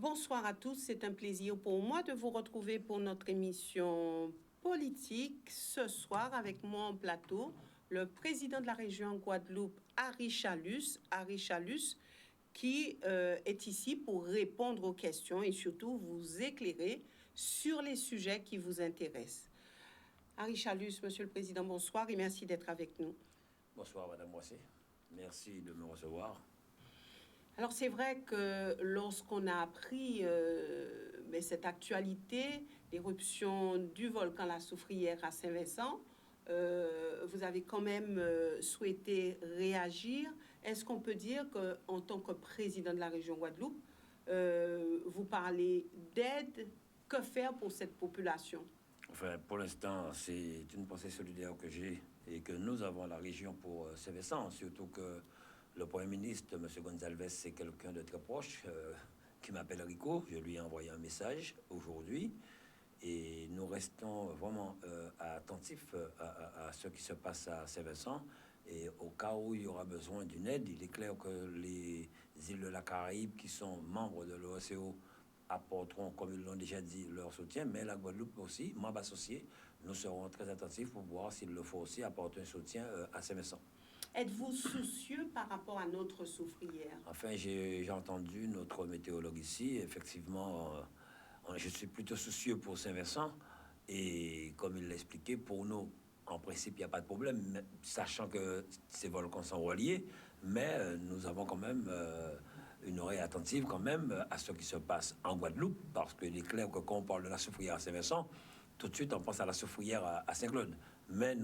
Bonsoir à tous, c'est un plaisir pour moi de vous retrouver pour notre émission politique. Ce soir, avec moi en plateau, le président de la région Guadeloupe, Harry Chalus, qui est ici pour répondre aux questions et surtout vous éclairer sur les sujets qui vous intéressent. Harry Chalus, Monsieur le Président, bonsoir et merci d'être avec nous. Bonsoir, Madame Moissé. Merci de me recevoir. Alors c'est vrai que lorsqu'on a appris cette actualité, l'éruption du volcan La Soufrière à Saint-Vincent, vous avez quand même souhaité réagir. Est-ce qu'on peut dire qu'en tant que président de la région Guadeloupe, vous parlez d'aide? Que faire pour cette population? Enfin, pour l'instant, c'est une pensée solidaire que j'ai et que nous avons à la région pour Saint-Vincent, surtout que le Premier ministre, M. Gonzalez, c'est quelqu'un de très proche qui m'appelle Rico. Je lui ai envoyé un message aujourd'hui et nous restons vraiment attentifs à ce qui se passe à Saint-Vincent. Et au cas où il y aura besoin d'une aide, il est clair que les îles de la Caraïbe, qui sont membres de l'OCO, apporteront, comme ils l'ont déjà dit, leur soutien, mais la Guadeloupe aussi, membre associé, nous serons très attentifs pour voir s'il le faut aussi apporter un soutien à Saint-Vincent. Êtes-vous soucieux par rapport à notre soufrière? Enfin, j'ai entendu notre météorologue ici. Effectivement, je suis plutôt soucieux pour Saint-Vincent. Et comme il l'a expliqué, pour nous, en principe, il n'y a pas de problème, sachant que ces volcans sont reliés. Mais nous avons quand même une oreille attentive quand même à ce qui se passe en Guadeloupe, parce qu'il est clair que quand on parle de la soufrière à Saint-Vincent, tout de suite, on pense à la soufrière à Saint-Claude. Mais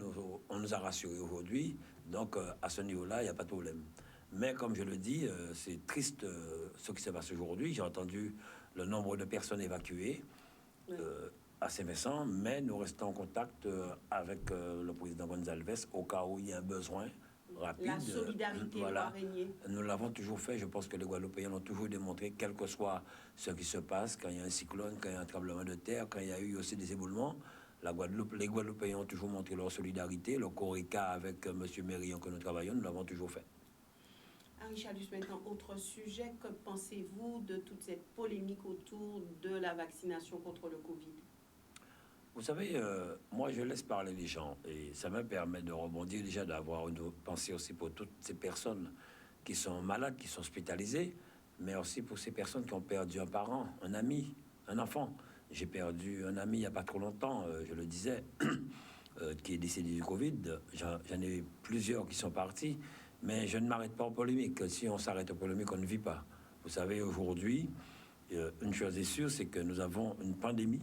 on nous a rassurés aujourd'hui, donc à ce niveau-là, il n'y a pas de problème. Mais comme je le dis, c'est triste ce qui se passe aujourd'hui. J'ai entendu le nombre de personnes évacuées à Saint-Vincent, mais nous restons en contact avec le président Gonzalez au cas où il y a un besoin rapide. La solidarité doit régner. Nous l'avons toujours fait. Je pense que les Guadeloupéens l'ont toujours démontré, quel que soit ce qui se passe, quand il y a un cyclone, quand il y a un tremblement de terre, quand il y a eu aussi des éboulements. Les Guadeloupéens ont toujours montré leur solidarité. Le CORICA avec M. Mérillon que nous travaillons, nous l'avons toujours fait. Harry Chalus, maintenant, autre sujet. Que pensez-vous de toute cette polémique autour de la vaccination contre le Covid? Vous savez, moi, je laisse parler les gens et ça me permet de rebondir déjà, d'avoir une pensée aussi pour toutes ces personnes qui sont malades, qui sont hospitalisées, mais aussi pour ces personnes qui ont perdu un parent, un ami, un enfant. J'ai perdu un ami il n'y a pas trop longtemps, je le disais, qui est décédé du Covid. J'en ai plusieurs qui sont partis, mais je ne m'arrête pas en polémique. Si on s'arrête en polémique, on ne vit pas. Vous savez, aujourd'hui, une chose est sûre, c'est que nous avons une pandémie.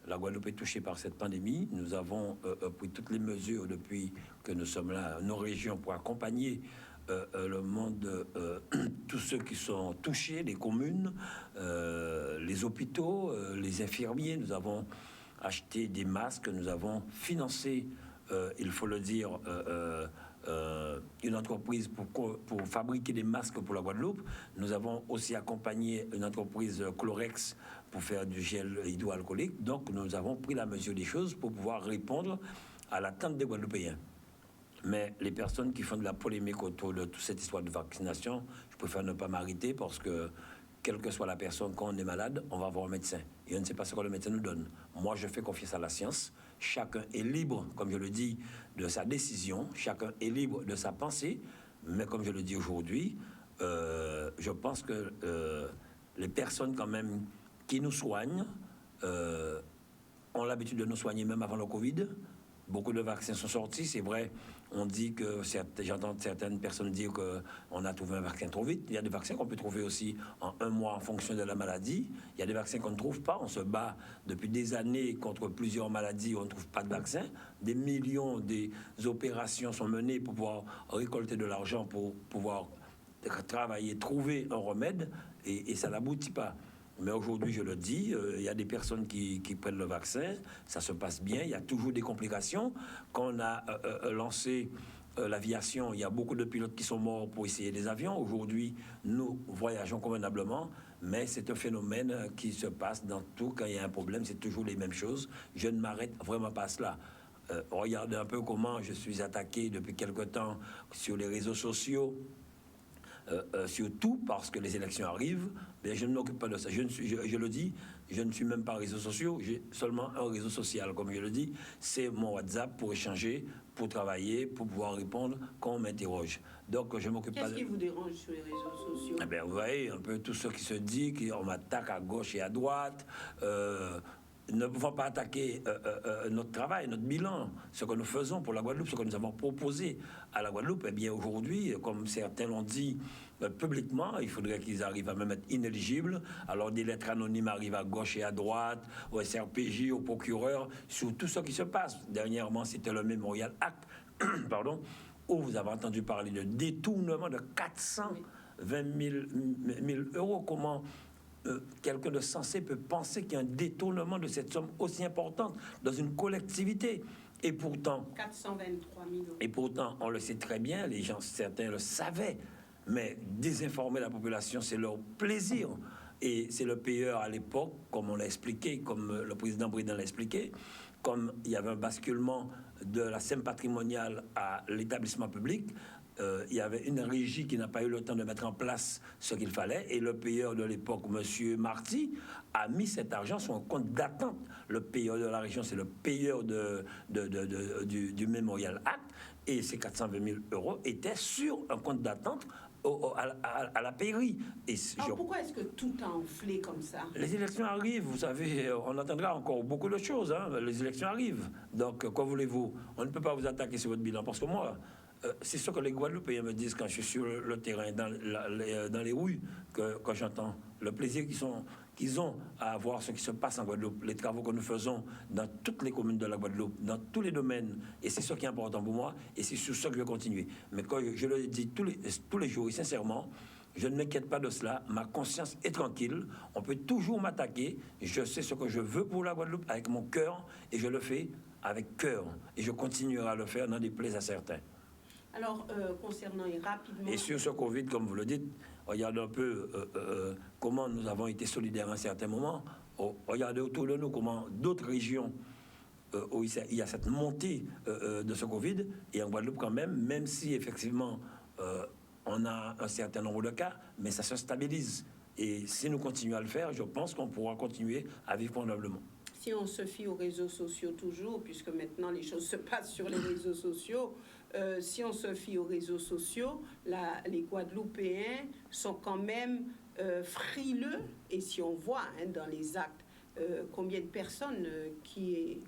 La Guadeloupe est touchée par cette pandémie. Nous avons pris toutes les mesures depuis que nous sommes là, nos régions, pour accompagner le monde, tous ceux qui sont touchés, les communes, les hôpitaux, les infirmiers. Nous avons acheté des masques, nous avons financé, il faut le dire, une entreprise pour fabriquer des masques pour la Guadeloupe. Nous avons aussi accompagné une entreprise Clorex pour faire du gel hydroalcoolique. Donc, nous avons pris la mesure des choses pour pouvoir répondre à l'attente des Guadeloupéens. Mais les personnes qui font de la polémique autour de toute cette histoire de vaccination, je préfère ne pas m'arrêter parce que quelle que soit la personne, quand on est malade, on va voir un médecin. Et on ne sait pas ce que le médecin nous donne. Moi, je fais confiance à la science. Chacun est libre, comme je le dis, de sa décision. Chacun est libre de sa pensée. Mais comme je le dis aujourd'hui, je pense que les personnes quand même qui nous soignent ont l'habitude de nous soigner même avant le Covid. Beaucoup de vaccins sont sortis, c'est vrai. On dit que j'entends certaines personnes dire qu'on a trouvé un vaccin trop vite. Il y a des vaccins qu'on peut trouver aussi en un mois en fonction de la maladie. Il y a des vaccins qu'on ne trouve pas. On se bat depuis des années contre plusieurs maladies où on ne trouve pas de vaccin. Des millions des opérations sont menées pour pouvoir récolter de l'argent, pour pouvoir travailler, trouver un remède, et ça n'aboutit pas. Mais aujourd'hui, je le dis, il y a des personnes qui prennent le vaccin, ça se passe bien, il y a toujours des complications. Quand on a lancé l'aviation, il y a beaucoup de pilotes qui sont morts pour essayer des avions. Aujourd'hui, nous voyageons convenablement, mais c'est un phénomène qui se passe dans tout. Quand il y a un problème, c'est toujours les mêmes choses. Je ne m'arrête vraiment pas à cela. Regardez un peu comment je suis attaqué depuis quelque temps sur les réseaux sociaux. surtout parce que les élections arrivent. Mais je ne m'occupe pas de ça. Je le dis, je ne suis même pas réseaux sociaux. J'ai seulement un réseau social, comme je le dis. C'est mon WhatsApp pour échanger, pour travailler, pour pouvoir répondre quand on m'interroge. Donc, je ne m'occupe pas de... Qu'est-ce qui vous dérange sur les réseaux sociaux? Eh bien, vous voyez, un peu tout ce qui se dit, qu'on m'attaque à gauche et à droite, ne pouvons pas attaquer notre travail, notre bilan, ce que nous faisons pour la Guadeloupe, ce que nous avons proposé à la Guadeloupe. Eh bien, aujourd'hui, comme certains l'ont dit publiquement, il faudrait qu'ils arrivent à même être inéligibles. Alors, des lettres anonymes arrivent à gauche et à droite, au SRPJ, au procureur, sur tout ce qui se passe. Dernièrement, c'était le Memorial Act, pardon, où vous avez entendu parler de détournement de 420 000 euros. Comment quelqu'un de sensé peut penser qu'il y a un détournement de cette somme aussi importante dans une collectivité? Et pourtant... 423 000 euros. Et pourtant, on le sait très bien, les gens, certains le savaient, mais désinformer la population, c'est leur plaisir. Et c'est le payeur à l'époque, comme on l'a expliqué, comme le président Bridan l'a expliqué, comme il y avait un basculement de la scène patrimoniale à l'établissement public, il y avait une régie qui n'a pas eu le temps de mettre en place ce qu'il fallait, et le payeur de l'époque, M. Marty, a mis cet argent sur un compte d'attente. Le payeur de la région, c'est le payeur du Memorial Act, et ces 420 000 euros étaient sur un compte d'attente à la pairie. Alors pourquoi est-ce que tout a enflé comme ça? Les élections arrivent, vous savez, on entendra encore beaucoup de choses, hein. Les élections arrivent. Donc, quoi voulez-vous? On ne peut pas vous attaquer sur votre bilan, parce que moi, c'est ce que les Guadeloupéens me disent quand je suis sur le terrain, dans les rues, quand j'entends le plaisir qu'ils ont à voir ce qui se passe en Guadeloupe, les travaux que nous faisons dans toutes les communes de la Guadeloupe, dans tous les domaines. Et c'est ce qui est important pour moi, et c'est sur ça que je vais continuer. Mais quand je le dis tous les jours, et sincèrement, je ne m'inquiète pas de cela, ma conscience est tranquille, on peut toujours m'attaquer, je sais ce que je veux pour la Guadeloupe avec mon cœur, et je le fais avec cœur, et je continuerai à le faire, n'en déplaise à certains. Alors, concernant et rapidement... Et sur ce Covid, comme vous le dites, regardez un peu comment nous avons été solidaires à un certain moment. Regardez autour de nous comment d'autres régions où il y a cette montée de ce Covid, et en Guadeloupe quand même si effectivement on a un certain nombre de cas, mais ça se stabilise. Et si nous continuons à le faire, je pense qu'on pourra continuer à vivre convenablement. Si on se fie aux réseaux sociaux toujours, puisque maintenant les choses se passent sur les réseaux sociaux, si on se fie aux réseaux sociaux, les Guadeloupéens sont quand même frileux. Et si on voit dans les actes combien de personnes qui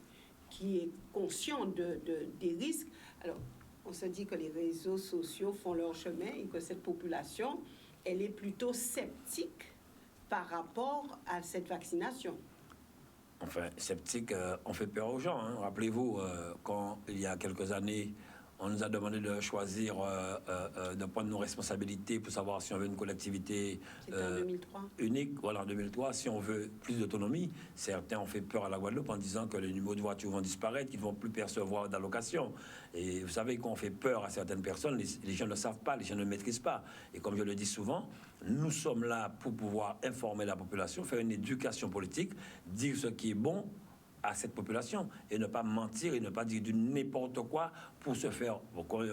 est conscient des risques, alors on se dit que les réseaux sociaux font leur chemin et que cette population, elle est plutôt sceptique par rapport à cette vaccination. Enfin, sceptique, on fait peur aux gens, hein. Rappelez-vous, quand il y a quelques années, on nous a demandé de choisir, de prendre nos responsabilités pour savoir si on veut une collectivité unique. Voilà, en 2003, si on veut plus d'autonomie. Certains ont fait peur à la Guadeloupe en disant que les numéros de voiture vont disparaître, qu'ils ne vont plus percevoir d'allocation. Et vous savez, quand on fait peur à certaines personnes, les gens ne savent pas, les gens ne maîtrisent pas. Et comme je le dis souvent, nous sommes là pour pouvoir informer la population, faire une éducation politique, dire ce qui est bon à cette population, et ne pas mentir et ne pas dire du n'importe quoi pour se faire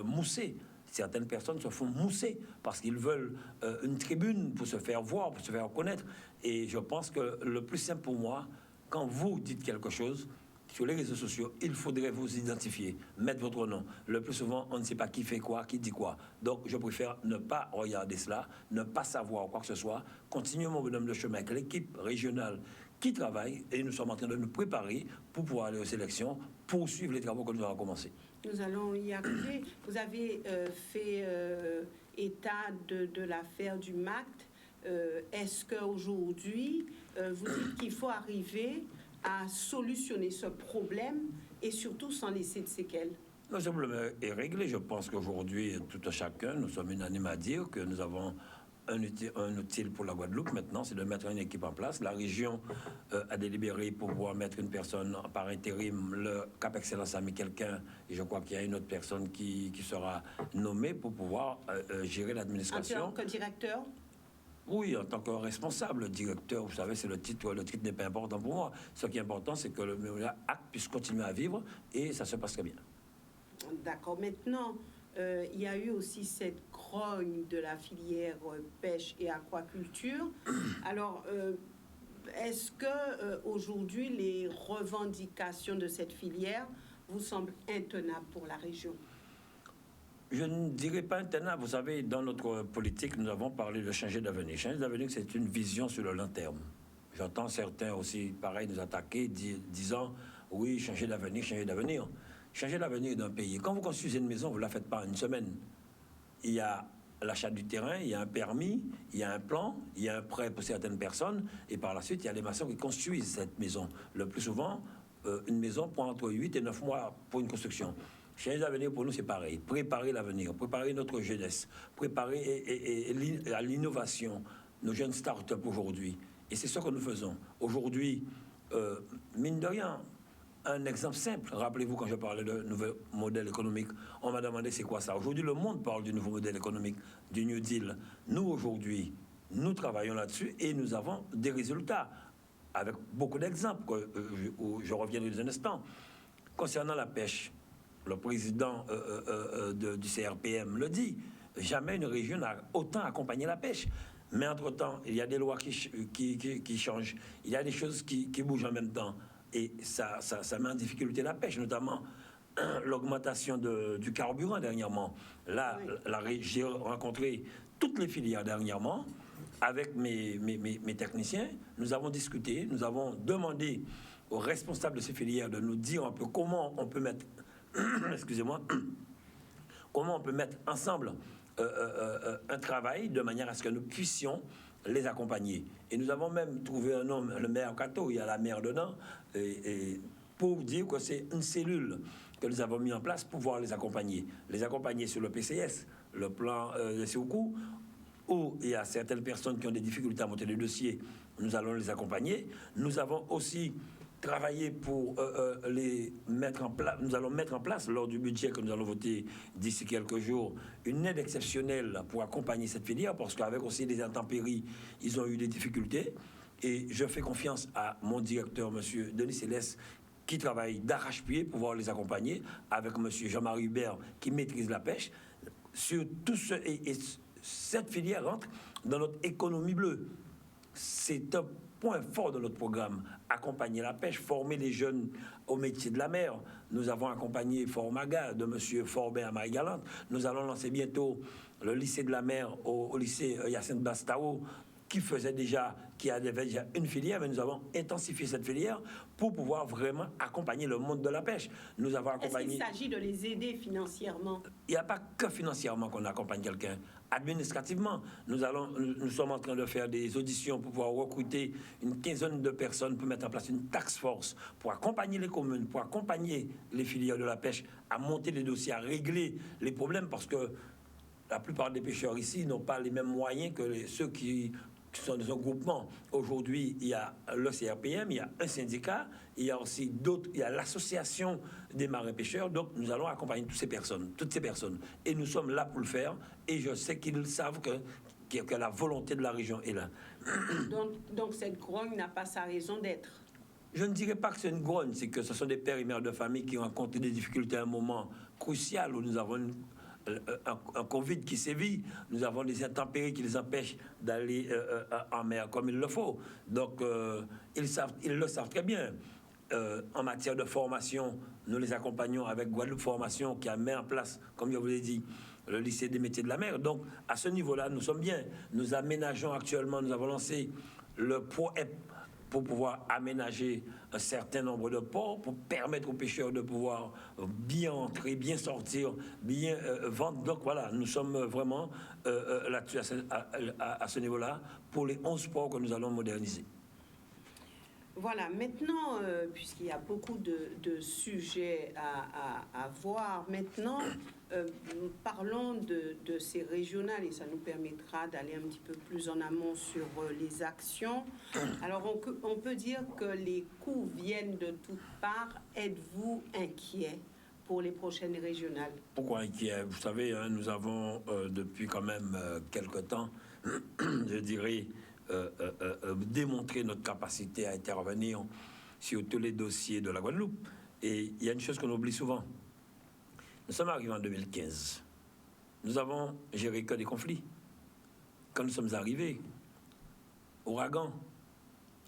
mousser. Certaines personnes se font mousser parce qu'ils veulent une tribune pour se faire voir, pour se faire connaître. Et je pense que le plus simple pour moi, quand vous dites quelque chose sur les réseaux sociaux, il faudrait vous identifier, mettre votre nom. Le plus souvent, on ne sait pas qui fait quoi, qui dit quoi. Donc, je préfère ne pas regarder cela, ne pas savoir quoi que ce soit, continuer mon bonhomme de chemin avec l'équipe régionale qui travaille, et nous sommes en train de nous préparer pour pouvoir aller aux élections, poursuivre les travaux que nous avons commencés. Nous allons y arriver. Vous avez fait état de l'affaire du MACT. Est-ce qu'aujourd'hui, vous dites qu'il faut arriver à solutionner ce problème et surtout sans laisser de séquelles? Le problème est réglé. Je pense qu'aujourd'hui, tout un chacun, nous sommes unanimes à dire que nous avons un outil pour la Guadeloupe maintenant, c'est de mettre une équipe en place. La région a délibéré pour pouvoir mettre une personne par intérim. Le Cap Excellence a mis quelqu'un, et je crois qu'il y a une autre personne qui sera nommée pour pouvoir gérer l'administration. En tant que directeur? Oui, en tant que responsable, directeur, vous savez, c'est le titre n'est pas important pour moi. Ce qui est important, c'est que le Memorial Act puisse continuer à vivre, et ça se passe très bien. D'accord. Maintenant, il y a eu aussi cette grogne de la filière pêche et aquaculture. Alors, est-ce que aujourd'hui les revendications de cette filière vous semblent intenables pour la région? Je ne dirais pas intenable. Vous savez, dans notre politique, nous avons parlé de changer d'avenir. Changer d'avenir, c'est une vision sur le long terme. J'entends certains aussi, pareil, nous attaquer, disant, oui, changer d'avenir, changer d'avenir. Changer l'avenir d'un pays. Quand vous construisez une maison, vous ne la faites pas en une semaine. Il y a l'achat du terrain, il y a un permis, il y a un plan, il y a un prêt pour certaines personnes, et par la suite, il y a les maçons qui construisent cette maison. Le plus souvent, une maison prend entre 8 et 9 mois pour une construction. Changer d'avenir, pour nous, c'est pareil. Préparer l'avenir, préparer notre jeunesse, préparer à l'innovation, nos jeunes start-up aujourd'hui. Et c'est ce que nous faisons. Aujourd'hui, mine de rien, un exemple simple, rappelez-vous quand je parlais de nouveau modèle économique, on m'a demandé c'est quoi ça. Aujourd'hui, le monde parle du nouveau modèle économique, du New Deal. Nous, aujourd'hui, nous travaillons là-dessus et nous avons des résultats, avec beaucoup d'exemples, où je reviendrai dans un instant. Concernant la pêche, le président du CRPM le dit, jamais une région n'a autant accompagné la pêche. Mais entre-temps, il y a des lois qui changent, il y a des choses qui bougent en même temps. Et ça met en difficulté la pêche, notamment l'augmentation du carburant dernièrement. Là, oui. J'ai rencontré toutes les filières dernièrement avec mes techniciens. Nous avons discuté, nous avons demandé aux responsables de ces filières de nous dire un peu comment on peut mettre, excusez-moi, comment on peut mettre ensemble un travail de manière à ce que nous puissions les accompagner. Et nous avons même trouvé un homme, le maire Cato, il y a la maire dedans, et pour dire que c'est une cellule que nous avons mis en place pour pouvoir les accompagner. Les accompagner sur le PCS, le plan de Séoukou, où il y a certaines personnes qui ont des difficultés à monter les dossiers, nous allons les accompagner. Nous avons aussi travailler pour les mettre en place. Nous allons mettre en place, lors du budget que nous allons voter d'ici quelques jours, une aide exceptionnelle pour accompagner cette filière, parce qu'avec aussi les intempéries, ils ont eu des difficultés. Et je fais confiance à mon directeur, M. Denis Céleste, qui travaille d'arrache-pied pour pouvoir les accompagner, avec M. Jean-Marie Hubert, qui maîtrise la pêche. Sur tout ce, et cette filière rentre dans notre économie bleue. C'est un point fort de notre programme, accompagner la pêche, former les jeunes au métier de la mer. Nous avons accompagné Formaga de M. Forbin à Marie-Galante. Nous allons lancer bientôt le lycée de la mer au lycée Hyacinthe Bastao, qui avait déjà une filière, mais nous avons intensifié cette filière pour pouvoir vraiment accompagner le monde de la pêche. Nous avons accompagné... Est-ce qu'il s'agit de les aider financièrement? Il n'y a pas que financièrement qu'on accompagne quelqu'un. Administrativement, nous sommes en train de faire des auditions pour pouvoir recruter une quinzaine de personnes pour mettre en place une task force pour accompagner les communes, pour accompagner les filières de la pêche à monter les dossiers, à régler les problèmes, parce que la plupart des pêcheurs ici n'ont pas les mêmes moyens que ceux qui sont dans un groupement. Aujourd'hui, il y a le CRPM, il y a un syndicat, il y a aussi d'autres, il y a l'association des marins pêcheurs. Donc, nous allons accompagner toutes ces personnes. Et nous sommes là pour le faire. Et je sais qu'ils savent que la volonté de la région est là. Donc cette grogne n'a pas sa raison d'être. Je ne dirais pas que c'est une grogne, c'est que ce sont des pères et mères de famille qui ont rencontré des difficultés à un moment crucial où nous avons un Covid qui sévit, nous avons des intempéries qui les empêchent d'aller en mer comme il le faut. Donc, ils le savent très bien. En matière de formation, nous les accompagnons avec Guadeloupe Formation qui a mis en place, comme je vous l'ai dit, le lycée des métiers de la mer. Donc, à ce niveau-là, nous sommes bien. Nous aménageons actuellement, nous avons lancé le ProEP pour pouvoir aménager un certain nombre de ports, pour permettre aux pêcheurs de pouvoir bien entrer, bien sortir, bien vendre. Donc voilà, nous sommes vraiment là-dessus, à ce niveau-là, pour les 11 ports que nous allons moderniser. Voilà, maintenant, puisqu'il y a beaucoup de sujets à voir, maintenant, parlons de ces régionales et ça nous permettra d'aller un petit peu plus en amont sur les actions. Alors, on peut dire que les coûts viennent de toutes parts. Êtes-vous inquiet pour les prochaines régionales? Pourquoi inquiet? Vous savez, hein, nous avons depuis quand même quelque temps, je dirais, démontrer notre capacité à intervenir sur tous les dossiers de la Guadeloupe. Et il y a une chose qu'on oublie souvent. Nous sommes arrivés en 2015. nous avons géré que des conflits. Quand nous sommes arrivés, ouragan,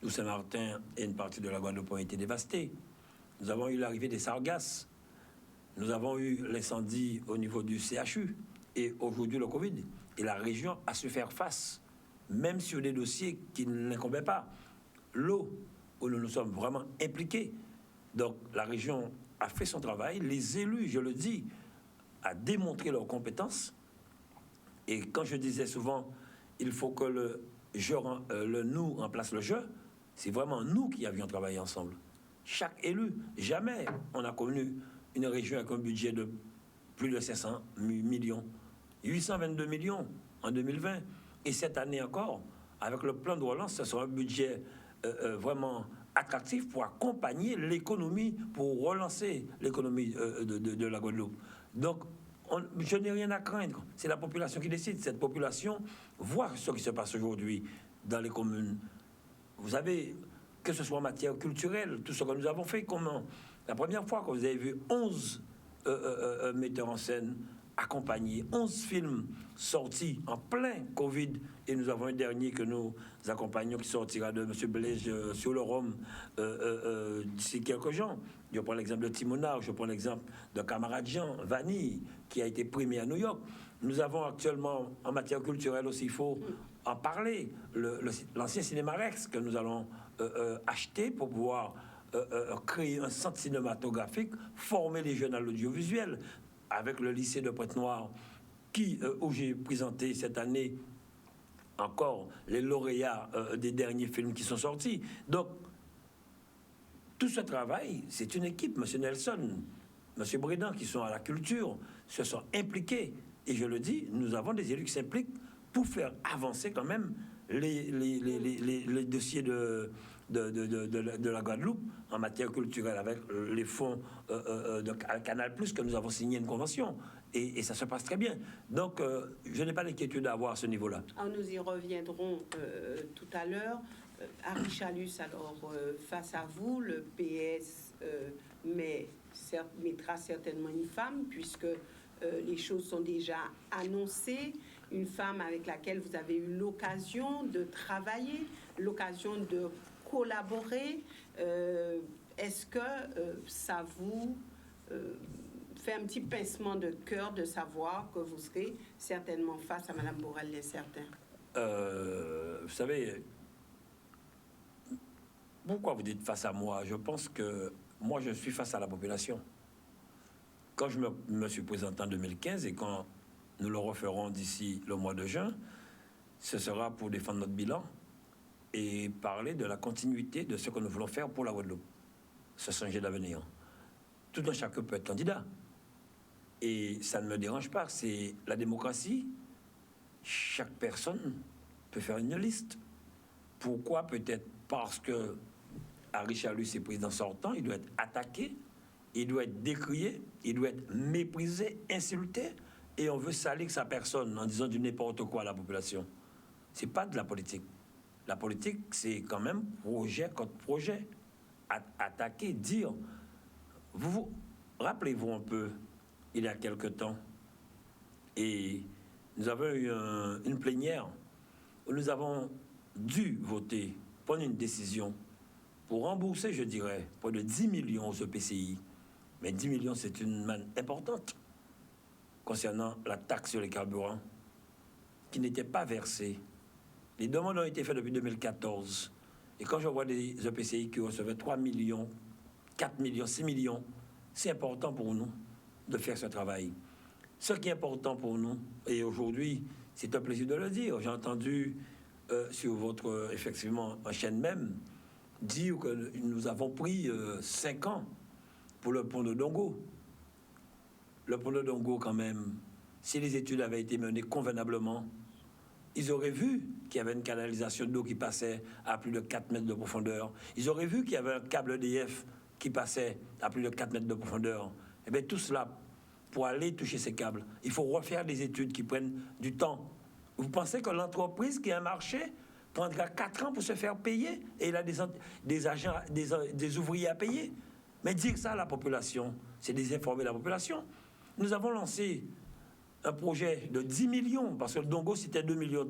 où Saint-Martin et une partie de la Guadeloupe ont été dévastés. Nous avons eu l'arrivée des sargasses. Nous avons eu l'incendie au niveau du CHU et aujourd'hui le Covid. Et la région a su faire face, même sur des dossiers qui ne l'incombaient pas. L'eau, où nous nous sommes vraiment impliqués. Donc la région a fait son travail. Les élus, je le dis, a démontré leurs compétences. Et quand je disais souvent, il faut que le nous remplace le je, c'est vraiment nous qui avions travaillé ensemble. Chaque élu, jamais on a connu une région avec un budget de plus de 500 millions. 822 millions en 2020. Et cette année encore, avec le plan de relance, ce sera un budget vraiment attractif pour accompagner l'économie, pour relancer l'économie de la Guadeloupe. Donc, je n'ai rien à craindre. C'est la population qui décide. Cette population voit ce qui se passe aujourd'hui dans les communes. Vous savez, que ce soit en matière culturelle, tout ce que nous avons fait, comment la première fois que vous avez vu 11 metteurs en scène accompagnés, 11 films sortis en plein Covid, et nous avons un dernier que nous accompagnons qui sortira de M. Blaise sur le Rhum d'ici quelques jours. Je prends l'exemple de Timonard, je prends l'exemple de camarade Jean Vanille, qui a été primé à New York. Nous avons actuellement, en matière culturelle aussi, il faut en parler, l'ancien cinéma Rex que nous allons acheter pour pouvoir créer un centre cinématographique, former les jeunes à l'audiovisuel, avec le lycée de Pointe-Noire, où j'ai présenté cette année encore les lauréats des derniers films qui sont sortis. Donc, tout ce travail, c'est une équipe. M. Nelson, M. Brédan, qui sont à la culture, se sont impliqués. Et je le dis, nous avons des élus qui s'impliquent pour faire avancer quand même les dossiers de la Guadeloupe en matière culturelle, avec les fonds de Canal+, que nous avons signé une convention. Et ça se passe très bien. Donc, je n'ai pas d'inquiétude à avoir à ce niveau-là. Alors, nous y reviendrons tout à l'heure. Harry Chalus, alors, face à vous, le PS mettra certainement une femme, puisque les choses sont déjà annoncées. Une femme avec laquelle vous avez eu l'occasion de travailler, l'occasion de collaborer. Est-ce que ça vous fait un petit pincement de cœur de savoir que vous serez certainement face à Mme Borel-Lescertain? Vous savez, pourquoi vous dites face à moi? Je pense que moi, je suis face à la population. Quand je me suis présenté en 2015 et quand nous le referons d'ici le mois de juin, ce sera pour défendre notre bilan et parler de la continuité de ce que nous voulons faire pour la Guadeloupe. Ce changer d'avenir. Tout un chacun peut être candidat. Et ça ne me dérange pas. C'est la démocratie. Chaque personne peut faire une liste. Pourquoi? Peut-être parce que Harry Chalus est président sortant, il doit être attaqué, il doit être décrié, il doit être méprisé, insulté, et on veut salir sa personne en disant du n'importe quoi à la population. C'est pas de la politique. La politique, c'est quand même projet contre projet. Attaquer, dire. Rappelez-vous un peu, il y a quelque temps, et nous avons eu une plénière où nous avons dû voter, prendre une décision pour rembourser, je dirais, près de 10 millions aux EPCI. Mais 10 millions, c'est une manne importante concernant la taxe sur les carburants qui n'était pas versée. Les demandes ont été faites depuis 2014. Et quand je vois des EPCI qui recevaient 3 millions, 4 millions, 6 millions, c'est important pour nous de faire ce travail. Ce qui est important pour nous, et aujourd'hui, c'est un plaisir de le dire, j'ai entendu sur votre, effectivement, chaîne même, dire que nous avons pris 5 ans pour le pont de Dongo. Le pont de Dongo, quand même, si les études avaient été menées convenablement, ils auraient vu qu'il y avait une canalisation d'eau qui passait à plus de 4 mètres de profondeur. Ils auraient vu qu'il y avait un câble EDF qui passait à plus de 4 mètres de profondeur. Et bien, tout cela, pour aller toucher ces câbles, il faut refaire des études qui prennent du temps. Vous pensez que l'entreprise qui a un marché prendra 4 ans pour se faire payer et il a des agents, des ouvriers à payer? Mais dire ça à la population, c'est désinformer la population. Nous avons lancé un projet de 10 millions, parce que le Dongo, c'était 2,3 millions.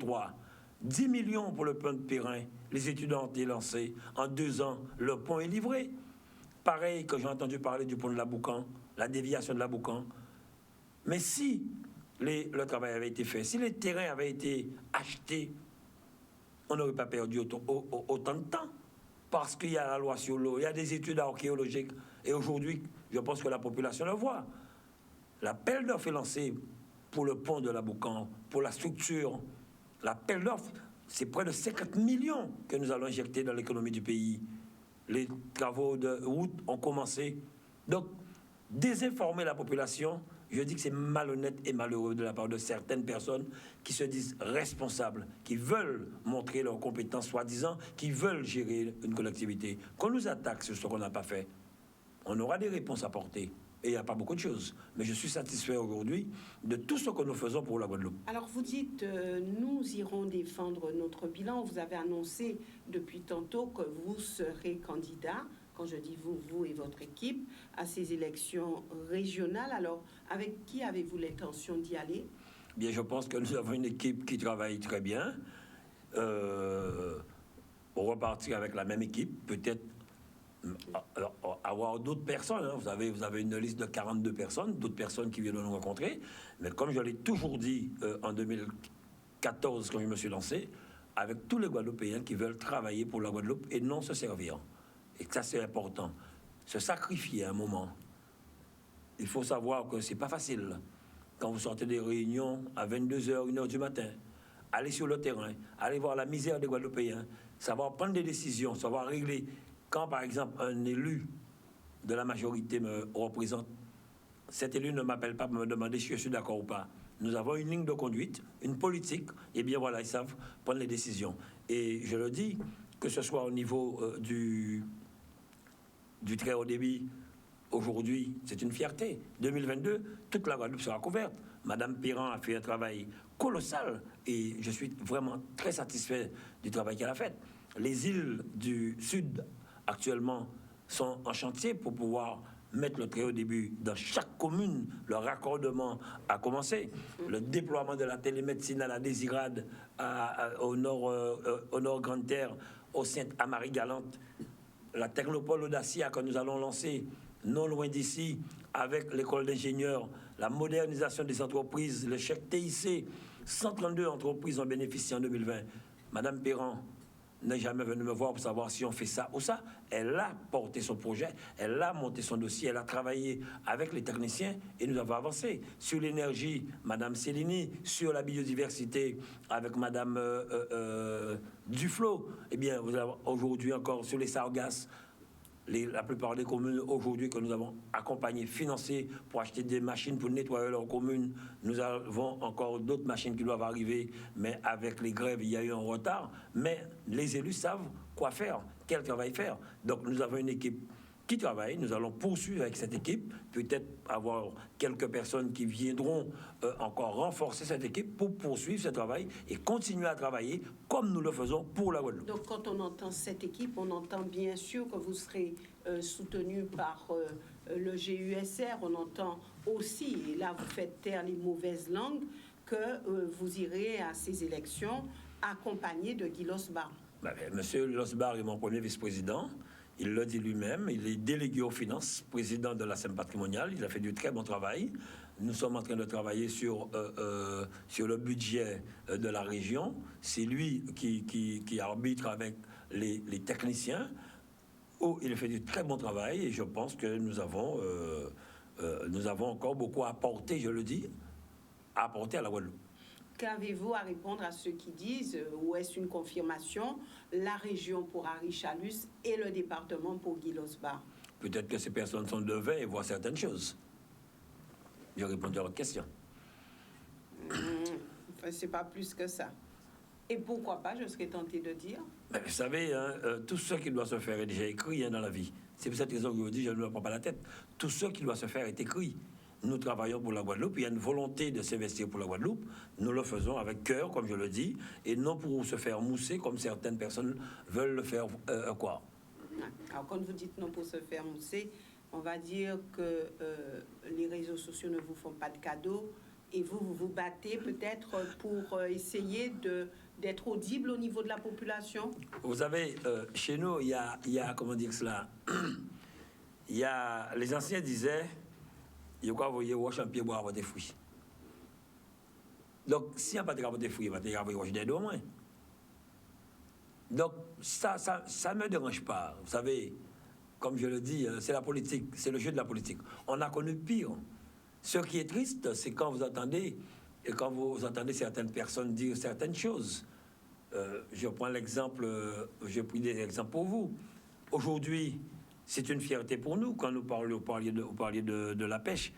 10 millions pour le pont de Périn. Les étudiants ont été lancés. En 2 ans, le pont est livré. Pareil que j'ai entendu parler du pont de Laboucan, la déviation de Laboucan. Mais si le travail avait été fait, si les terrains avaient été achetés, on n'aurait pas perdu autant de temps. Parce qu'il y a la loi sur l'eau, il y a des études archéologiques. Et aujourd'hui, je pense que la population le voit. L'appel d'offres est lancé pour le pont de Laboucan, pour la structure. L'appel d'offres, c'est près de 50 millions que nous allons injecter dans l'économie du pays. Les travaux de route ont commencé. Donc, désinformer la population, je dis que c'est malhonnête et malheureux de la part de certaines personnes qui se disent responsables, qui veulent montrer leurs compétences, soi-disant, qui veulent gérer une collectivité. Qu'on nous attaque sur ce qu'on n'a pas fait, on aura des réponses à apporter. Et il n'y a pas beaucoup de choses. Mais je suis satisfait aujourd'hui de tout ce que nous faisons pour la Guadeloupe. Alors vous dites, nous irons défendre notre bilan. Vous avez annoncé depuis tantôt que vous serez candidat, quand je dis vous, vous et votre équipe, à ces élections régionales. Alors, avec qui avez-vous l'intention d'y aller? Bien, je pense que nous avons une équipe qui travaille très bien. On repartir avec la même équipe, peut-être avoir d'autres personnes. Hein. Vous avez une liste de 42 personnes, d'autres personnes qui viennent nous rencontrer. Mais comme je l'ai toujours dit en 2014, quand je me suis lancé, avec tous les Guadeloupéens qui veulent travailler pour la Guadeloupe et non se servir. Et ça, c'est important. Se sacrifier à un moment. Il faut savoir que c'est pas facile. Quand vous sortez des réunions à 22h, 1h du matin, aller sur le terrain, aller voir la misère des Guadeloupéens, savoir prendre des décisions, savoir régler. Quand, par exemple, un élu de la majorité me représente, cet élu ne m'appelle pas pour me demander si je suis d'accord ou pas. Nous avons une ligne de conduite, une politique, et bien voilà, ils savent prendre les décisions. Et je le dis, que ce soit au niveau du très haut débit, aujourd'hui, c'est une fierté. 2022, toute la Guadeloupe sera couverte. Madame Perrin a fait un travail colossal, et je suis vraiment très satisfait du travail qu'elle a fait. Les îles du Sud, actuellement, sont en chantier pour pouvoir mettre le très haut début dans chaque commune. Le raccordement a commencé. Le déploiement de la télémédecine à la Désirade, au nord Grande-Terre, au Sainte-Amarie-Galante. La technopole Audacia que nous allons lancer non loin d'ici avec l'école d'ingénieurs, la modernisation des entreprises, le chèque TIC. 132 entreprises ont bénéficié en 2020. Madame Perrin n'est jamais venue me voir pour savoir si on fait ça ou ça. Elle a porté son projet, elle a monté son dossier, elle a travaillé avec les techniciens et nous avons avancé. Sur l'énergie, Madame Célini, sur la biodiversité avec Madame Duflo. Eh bien, vous avez aujourd'hui encore sur les sargasses, la plupart des communes aujourd'hui que nous avons accompagnées, financées pour acheter des machines pour nettoyer leurs communes. Nous avons encore d'autres machines qui doivent arriver, mais avec les grèves, il y a eu un retard. Mais les élus savent quoi faire, quel travail faire. Donc nous avons une équipe qui travaille. Nous allons poursuivre avec cette équipe, peut-être avoir quelques personnes qui viendront encore renforcer cette équipe pour poursuivre ce travail et continuer à travailler comme nous le faisons pour la Guadeloupe. Donc quand on entend cette équipe, on entend bien sûr que vous serez soutenu par le GUSR. On entend aussi, et là vous faites taire les mauvaises langues, que vous irez à ces élections accompagné de Guy Losbar. Monsieur Losbar est mon premier vice-président. Il le dit lui-même, il est délégué aux finances, président de la SEM patrimoniale. Il a fait du très bon travail. Nous sommes en train de travailler sur le budget de la région. C'est lui qui arbitre avec les techniciens. Il a fait du très bon travail et je pense que nous avons encore beaucoup à apporter, je le dis, à apporter à la Guadeloupe. Qu'avez-vous à répondre à ceux qui disent, ou est-ce une confirmation, la région pour Harry Chalus et le département pour Guy Losbar? Peut-être que ces personnes sont devées et voient certaines choses. Je réponds à votre question. C'est pas plus que ça. Et pourquoi pas, je serais tenté de dire? Mais vous savez, hein, tout ce qui doit se faire est déjà écrit dans la vie. C'est pour cette raison que je vous dis, je ne me prends pas la tête. Tout ce qui doit se faire est écrit. Nous travaillons pour la Guadeloupe, il y a une volonté de s'investir pour la Guadeloupe. Nous le faisons avec cœur, comme je le dis, et non pour se faire mousser, comme certaines personnes veulent le faire quoi. Alors, quand vous dites non pour se faire mousser, on va dire que les réseaux sociaux ne vous font pas de cadeaux Et vous vous battez peut-être pour essayer d'être audible au niveau de la population? Vous savez, chez nous, il y a, comment dire cela, il y a, les anciens disaient, il y a quoi, vous voyez, wash un pied, boire des fruits. Donc, si on n'a pas de fruits, il va y avoir des deux au moins. Donc, ça ne me dérange pas. Vous savez, comme je le dis, c'est la politique, c'est le jeu de la politique. On a connu pire. Ce qui est triste, c'est quand vous entendez certaines personnes dire certaines choses. Je prends l'exemple, j'ai pris des exemples pour vous. Aujourd'hui, c'est une fierté pour nous quand vous parliez de la pêche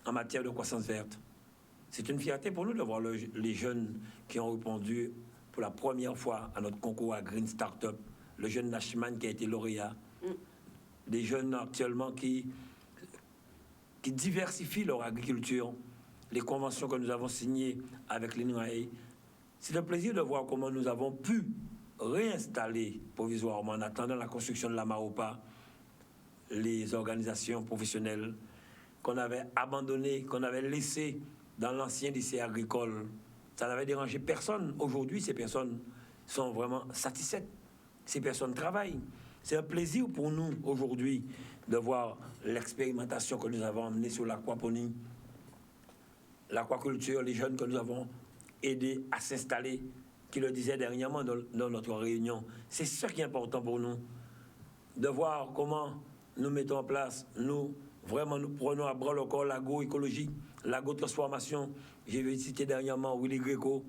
en matière de croissance verte. C'est une fierté pour nous de voir les jeunes qui ont répondu pour la première fois à notre concours à Green Startup, le jeune Nashman qui a été lauréat, des jeunes actuellement qui diversifient leur agriculture, les conventions que nous avons signées avec l'INRAE. C'est un plaisir de voir comment nous avons pu réinstaller provisoirement, en attendant la construction de la Maropa, les organisations professionnelles qu'on avait abandonnées, qu'on avait laissées dans l'ancien lycée agricole. Ça n'avait dérangé personne. Aujourd'hui, ces personnes sont vraiment satisfaites. Ces personnes travaillent. C'est un plaisir pour nous, aujourd'hui, de voir l'expérimentation que nous avons emmenée sur l'aquaponie, l'aquaculture, les jeunes que nous avons aidés à s'installer, qui le disaient dernièrement dans notre réunion. C'est ce qui est important pour nous, de voir comment nous mettons en place, nous prenons à bras le corps l'agroécologie, l'agrotransformation. J'ai visité dernièrement Willy Greco,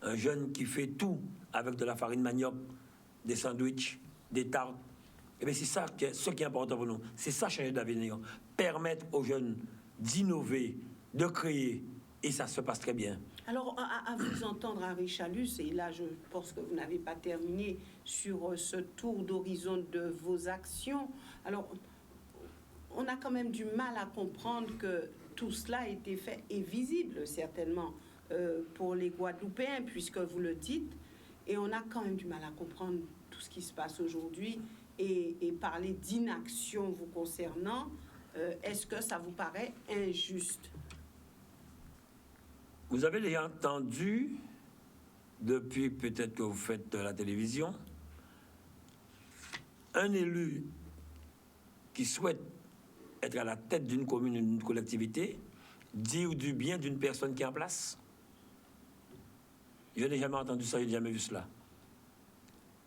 un jeune qui fait tout avec de la farine manioc, des sandwichs, des tartes. Et bien c'est ça ce qui est important pour nous. C'est ça changer d'avenir. Permettre aux jeunes d'innover, de créer. Et ça se passe très bien. Alors, à vous entendre, Henri Chalus, et là, je pense que vous n'avez pas terminé sur ce tour d'horizon de vos actions. Alors, on a quand même du mal à comprendre que tout cela a été fait et visible, certainement, pour les Guadeloupéens, puisque vous le dites. Et on a quand même du mal à comprendre tout ce qui se passe aujourd'hui et parler d'inaction vous concernant. Est-ce que ça vous paraît injuste? Vous avez déjà entendu, depuis peut-être que vous faites la télévision, un élu qui souhaite être à la tête d'une commune, d'une collectivité, dire du bien d'une personne qui est en place? Je n'ai jamais entendu ça, je n'ai jamais vu cela.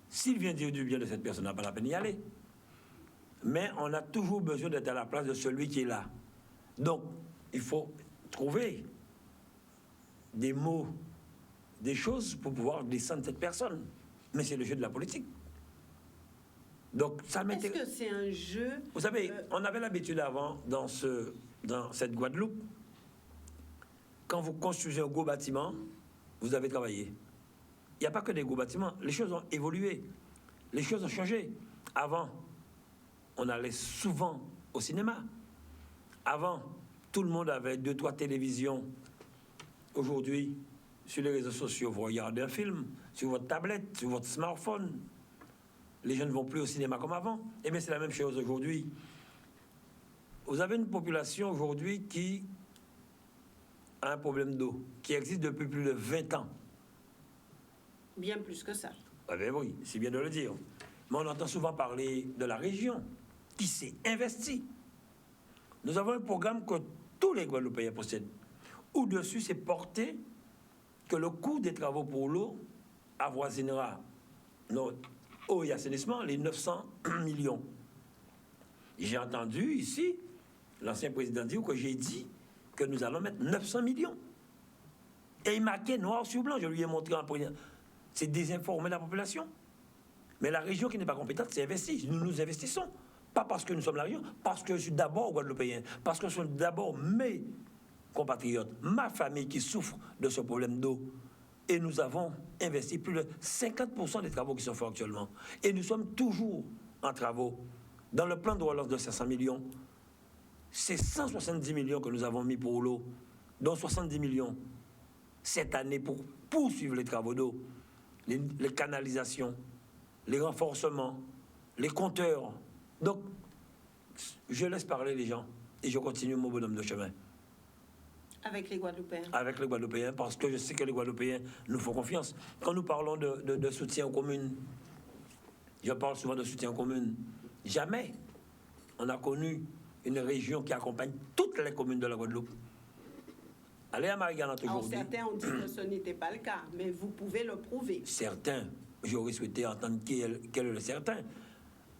S'il vient dire du bien de cette personne, on n'a pas la peine d'y aller. Mais on a toujours besoin d'être à la place de celui qui est là. Donc, il faut trouver des mots, des choses pour pouvoir descendre cette personne. Mais c'est le jeu de la politique. Donc, ça m'intéresse. Est-ce que c'est un jeu? Vous savez, on avait l'habitude avant, dans cette Guadeloupe, quand vous construisez un gros bâtiment, vous avez travaillé. Il n'y a pas que des gros bâtiments. Les choses ont évolué. Les choses ont changé. Avant, on allait souvent au cinéma. Avant, tout le monde avait 2-3 télévisions. Aujourd'hui, sur les réseaux sociaux, vous regardez un film, sur votre tablette, sur votre smartphone. Les gens ne vont plus au cinéma comme avant. Eh bien, c'est la même chose aujourd'hui. Vous avez une population aujourd'hui qui a un problème d'eau, qui existe depuis plus de 20 ans. Bien plus que ça. Ah ben oui, c'est bien de le dire. Mais on entend souvent parler de la région qui s'est investie. Nous avons un programme que tous les Guadeloupéens possèdent. Au-dessus, c'est porté que le coût des travaux pour l'eau avoisinera notre eau et assainissement les 900 millions. J'ai entendu ici l'ancien président dire que j'ai dit que nous allons mettre 900 millions. Et il marquait noir sur blanc. Je lui ai montré en premier. C'est désinformer la population. Mais la région qui n'est pas compétente s'est investie. Nous nous investissons. Pas parce que nous sommes la région, parce que je suis d'abord guadeloupéen, parce que ce sont d'abord mes compatriotes, ma famille qui souffre de ce problème d'eau. Et nous avons investi plus de 50% des travaux qui sont faits actuellement. Et nous sommes toujours en travaux. Dans le plan de relance de 500 millions, c'est 170 millions que nous avons mis pour l'eau, dont 70 millions cette année pour poursuivre les travaux d'eau, les canalisations, les renforcements, les compteurs. Donc, je laisse parler les gens et je continue mon bonhomme de chemin. Avec les Guadeloupéens. Avec les Guadeloupéens, parce que je sais que les Guadeloupéens nous font confiance. Quand nous parlons de soutien aux communes, je parle souvent de soutien aux communes. Jamais on a connu une région qui accompagne toutes les communes de la Guadeloupe. Allez à Marie-Galante aujourd'hui. Certains ont dit que ce n'était pas le cas, mais vous pouvez le prouver. Certains, j'aurais souhaité entendre quel est le certain.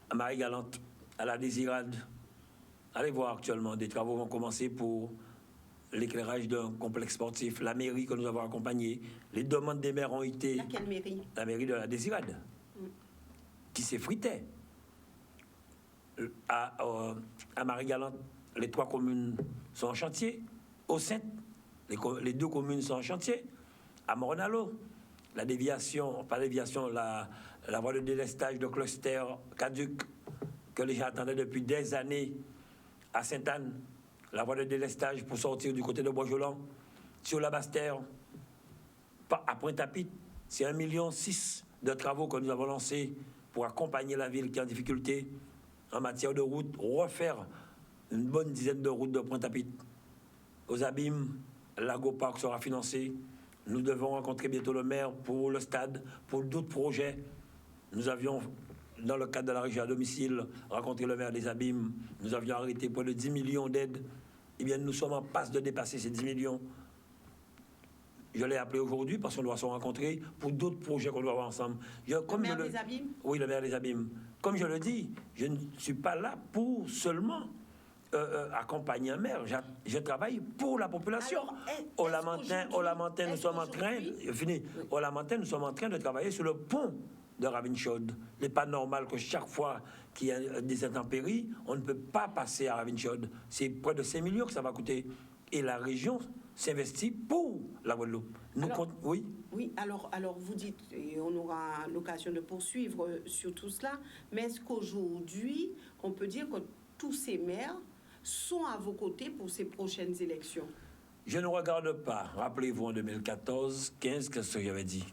À Marie-Galante, à la Désirade, allez voir actuellement, des travaux vont commencer pour l'éclairage d'un complexe sportif, la mairie que nous avons accompagnée, les demandes des maires ont été... Laquelle mairie? La mairie de la Désirade, qui s'effritait. À Marie-Galante, les 3 communes sont en chantier. Au Sainte, les 2 communes sont en chantier. À Mornalo, la déviation, pas déviation, la voie de délestage de cluster caduc que les gens attendaient depuis des années. À Sainte-Anne, la voie de délestage pour sortir du côté de Bois-Jolan. Sur la Basse-Terre, à Pointe-à-Pitre, c'est 1,6 million de travaux que nous avons lancés pour accompagner la ville qui est en difficulté en matière de route, refaire une bonne dizaine de routes de Pointe-à-Pitre. Aux Abîmes, l'Agoparc sera financé. Nous devons rencontrer bientôt le maire pour le stade, pour d'autres projets. Nous avions, dans le cadre de la région à domicile, rencontré le maire des Abîmes. Nous avions arrêté près de 10 millions d'aides. Eh bien, nous sommes en passe de dépasser ces 10 millions. Je l'ai appelé aujourd'hui parce qu'on doit se rencontrer pour d'autres projets qu'on doit avoir ensemble. Le maire des Abîmes? Oui, le maire des Abîmes. Comme je le dis, je ne suis pas là pour seulement accompagner un maire. Je travaille pour la population. Au Lamentin, nous sommes en train... Fini. Au Lamentin, nous sommes en train de travailler sur le pont de Ravenshood. Il n'est pas normal que chaque fois qu'il y a des intempéries, on ne peut pas passer à Ravenshood. C'est près de 5 millions que ça va coûter. Et la région s'investit pour la Guadeloupe. Oui. Oui, alors vous dites, et on aura l'occasion de poursuivre sur tout cela, mais est-ce qu'aujourd'hui, on peut dire que tous ces maires sont à vos côtés pour ces prochaines élections? Je ne regarde pas. Rappelez-vous en 2014, 15, qu'est-ce que j'avais dit?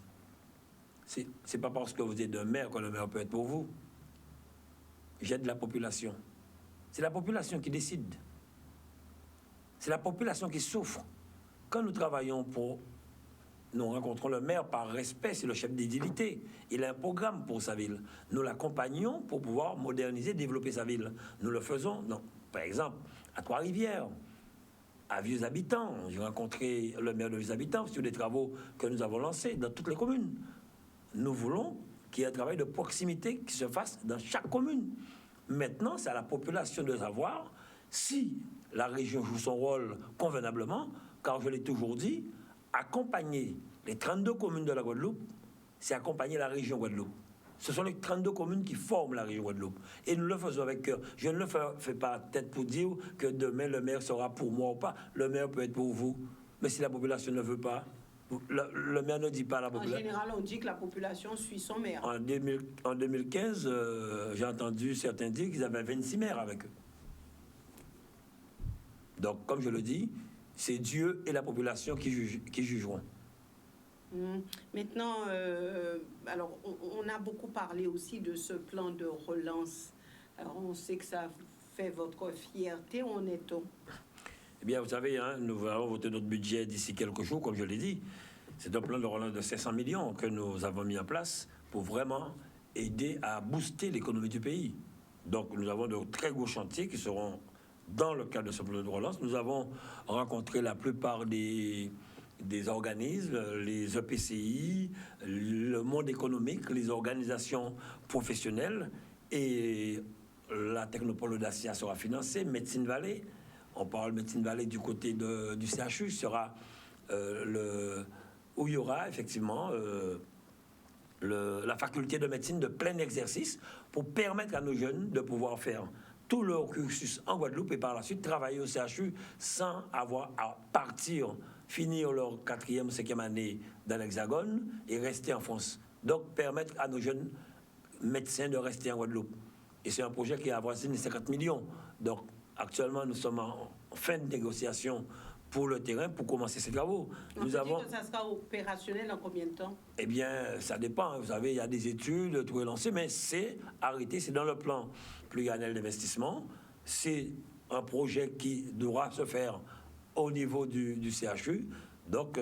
C'est pas parce que vous êtes un maire que le maire peut être pour vous. J'aide la population. C'est la population qui décide. C'est la population qui souffre. Quand nous travaillons nous rencontrons le maire par respect, c'est le chef d'édilité. Il a un programme pour sa ville. Nous l'accompagnons pour pouvoir moderniser, développer sa ville. Nous le faisons, par exemple, à Trois-Rivières, à Vieux-Habitants. J'ai rencontré le maire de Vieux-Habitants sur des travaux que nous avons lancés dans toutes les communes. Nous voulons qu'il y ait un travail de proximité qui se fasse dans chaque commune. Maintenant, c'est à la population de savoir si la région joue son rôle convenablement, car je l'ai toujours dit, accompagner les 32 communes de la Guadeloupe, c'est accompagner la région Guadeloupe. Ce sont les 32 communes qui forment la région Guadeloupe. Et nous le faisons avec cœur. Je ne le fais pas peut-être pour dire que demain le maire sera pour moi ou pas. Le maire peut être pour vous. Mais si la population ne veut pas, le maire ne dit pas à la population. En général, on dit que la population suit son maire. En 2015, j'ai entendu certains dire qu'ils avaient 26 maires avec eux. Donc, comme je le dis, c'est Dieu et la population qui jugeront. Maintenant, alors, on a beaucoup parlé aussi de ce plan de relance. Alors, on sait que ça fait votre fierté. Où en est-on? Eh bien, vous savez, nous allons voter notre budget d'ici quelques jours, comme je l'ai dit. C'est un plan de relance de 500 millions que nous avons mis en place pour vraiment aider à booster l'économie du pays. Donc, nous avons de très gros chantiers qui seront dans le cadre de ce plan de relance. Nous avons rencontré la plupart des organismes, les EPCI, le monde économique, les organisations professionnelles, et la Technopole Dacia sera financée, Médecine Vallée, on parle Médecine Vallée du côté du CHU, sera où il y aura effectivement la faculté de médecine de plein exercice pour permettre à nos jeunes de pouvoir faire tout leur cursus en Guadeloupe et par la suite travailler au CHU sans avoir à partir, finir leur 4e ou 5e année dans l'Hexagone et rester en France. Donc permettre à nos jeunes médecins de rester en Guadeloupe. Et c'est un projet qui avoisine les 50 millions. Donc actuellement, nous sommes en fin de négociation pour le terrain, pour commencer ces travaux. Nous avons... que ça sera opérationnel en combien de temps? Eh bien, ça dépend. Vous savez, il y a des études, tout est lancé, mais c'est arrêté, c'est dans le plan pluriannuel d'investissement. C'est un projet qui devra se faire au niveau du CHU. Donc,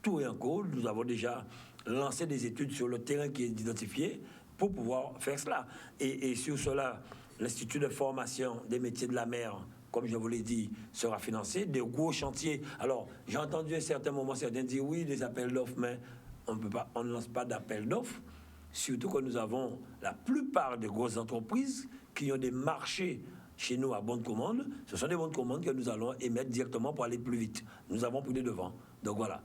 tout est en cours. Nous avons déjà lancé des études sur le terrain qui est identifié pour pouvoir faire cela. Et sur cela, l'Institut de formation des métiers de la mer, comme je vous l'ai dit, sera financé. Des gros chantiers. Alors, j'ai entendu à un certain moment certains dire oui, des appels d'offres, mais on ne lance pas d'appels d'offres. Surtout que nous avons la plupart des grosses entreprises qui ont des marchés chez nous à bonne commande. Ce sont des bonnes commandes que nous allons émettre directement pour aller plus vite. Nous avons pris les devants. Donc voilà.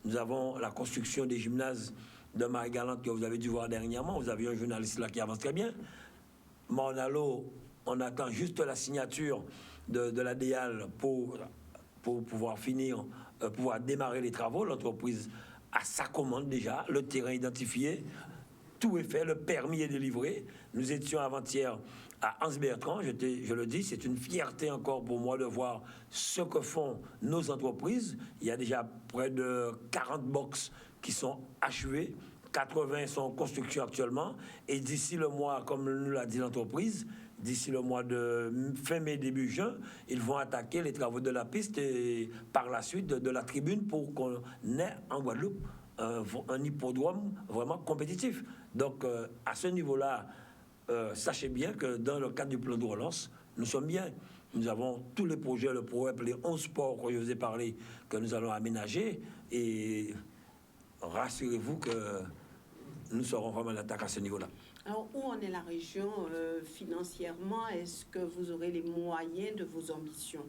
Nous avons la construction des gymnases de Marie-Galante que vous avez dû voir dernièrement. Vous avez un journaliste là qui avance très bien. Morne-à-l'eau, on attend juste la signature de la DEAL pour pouvoir finir, pouvoir démarrer les travaux. L'entreprise a sa commande déjà, le terrain identifié, tout est fait, le permis est délivré. Nous étions avant-hier à Anse-Bertrand, je le dis, c'est une fierté encore pour moi de voir ce que font nos entreprises. Il y a déjà près de 40 box qui sont achevées, 80 sont en construction actuellement, et d'ici le mois, comme nous l'a dit l'entreprise, d'ici le mois de fin mai, début juin, ils vont attaquer les travaux de la piste et par la suite de la tribune pour qu'on ait en Guadeloupe un hippodrome vraiment compétitif. Donc, à ce niveau-là, sachez bien que dans le cadre du plan de relance, nous sommes bien. Nous avons tous les projets, le ProEP, les 11 sports que je vous ai parlé, que nous allons aménager. Et rassurez-vous que nous serons vraiment en attaque à ce niveau-là. Alors, où en est la région financièrement? Est-ce que vous aurez les moyens de vos ambitions?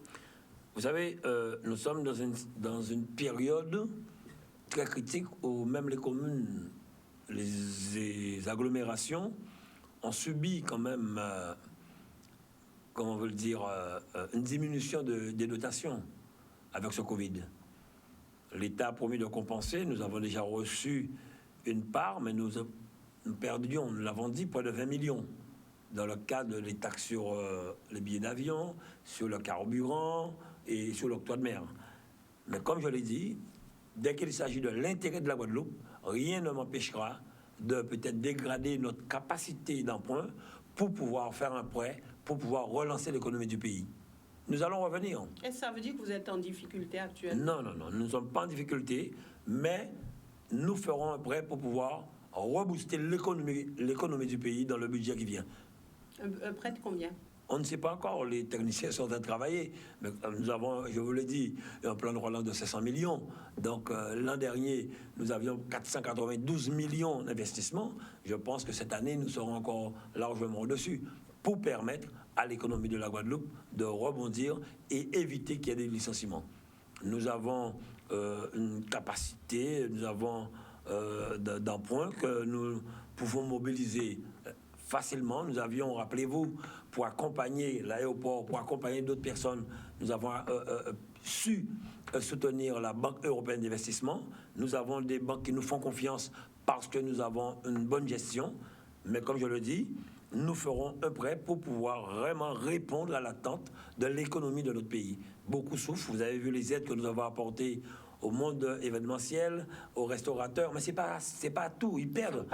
Vous savez, nous sommes dans une période très critique où même les communes, les agglomérations ont subi quand même, comment on veut le dire, une diminution des dotations avec ce Covid. L'État a promis de compenser, nous avons déjà reçu une part, mais nous perdions, nous l'avons dit, près de 20 millions dans le cadre des taxes sur les billets d'avion, sur le carburant et sur l'octroi de mer. Mais comme je l'ai dit, dès qu'il s'agit de l'intérêt de la Guadeloupe, rien ne m'empêchera de peut-être dégrader notre capacité d'emprunt pour pouvoir faire un prêt, pour pouvoir relancer l'économie du pays. Nous allons revenir. Et ça veut dire que vous êtes en difficulté actuellement? Non, non, non, nous ne sommes pas en difficulté, mais nous ferons un prêt pour pouvoir rebooster l'économie du pays dans le budget qui vient. Un prêt de combien? On ne sait pas encore, les techniciens sont en train de travailler, mais nous avons, je vous l'ai dit, un plan de relance de 500 millions. Donc l'an dernier, nous avions 492 millions d'investissements. Je pense que cette année, nous serons encore largement au-dessus pour permettre à l'économie de la Guadeloupe de rebondir et éviter qu'il y ait des licenciements. Nous avons une capacité, nous avons d'emprunt que nous pouvons mobiliser facilement. Nous avions, rappelez-vous, pour accompagner l'aéroport, pour accompagner d'autres personnes, nous avons su soutenir la Banque européenne d'investissement. Nous avons des banques qui nous font confiance parce que nous avons une bonne gestion. Mais comme je le dis, nous ferons un prêt pour pouvoir vraiment répondre à l'attente de l'économie de notre pays. Beaucoup souffrent. Vous avez vu les aides que nous avons apportées au monde événementiel, aux restaurateurs, mais c'est pas tout, ils perdent.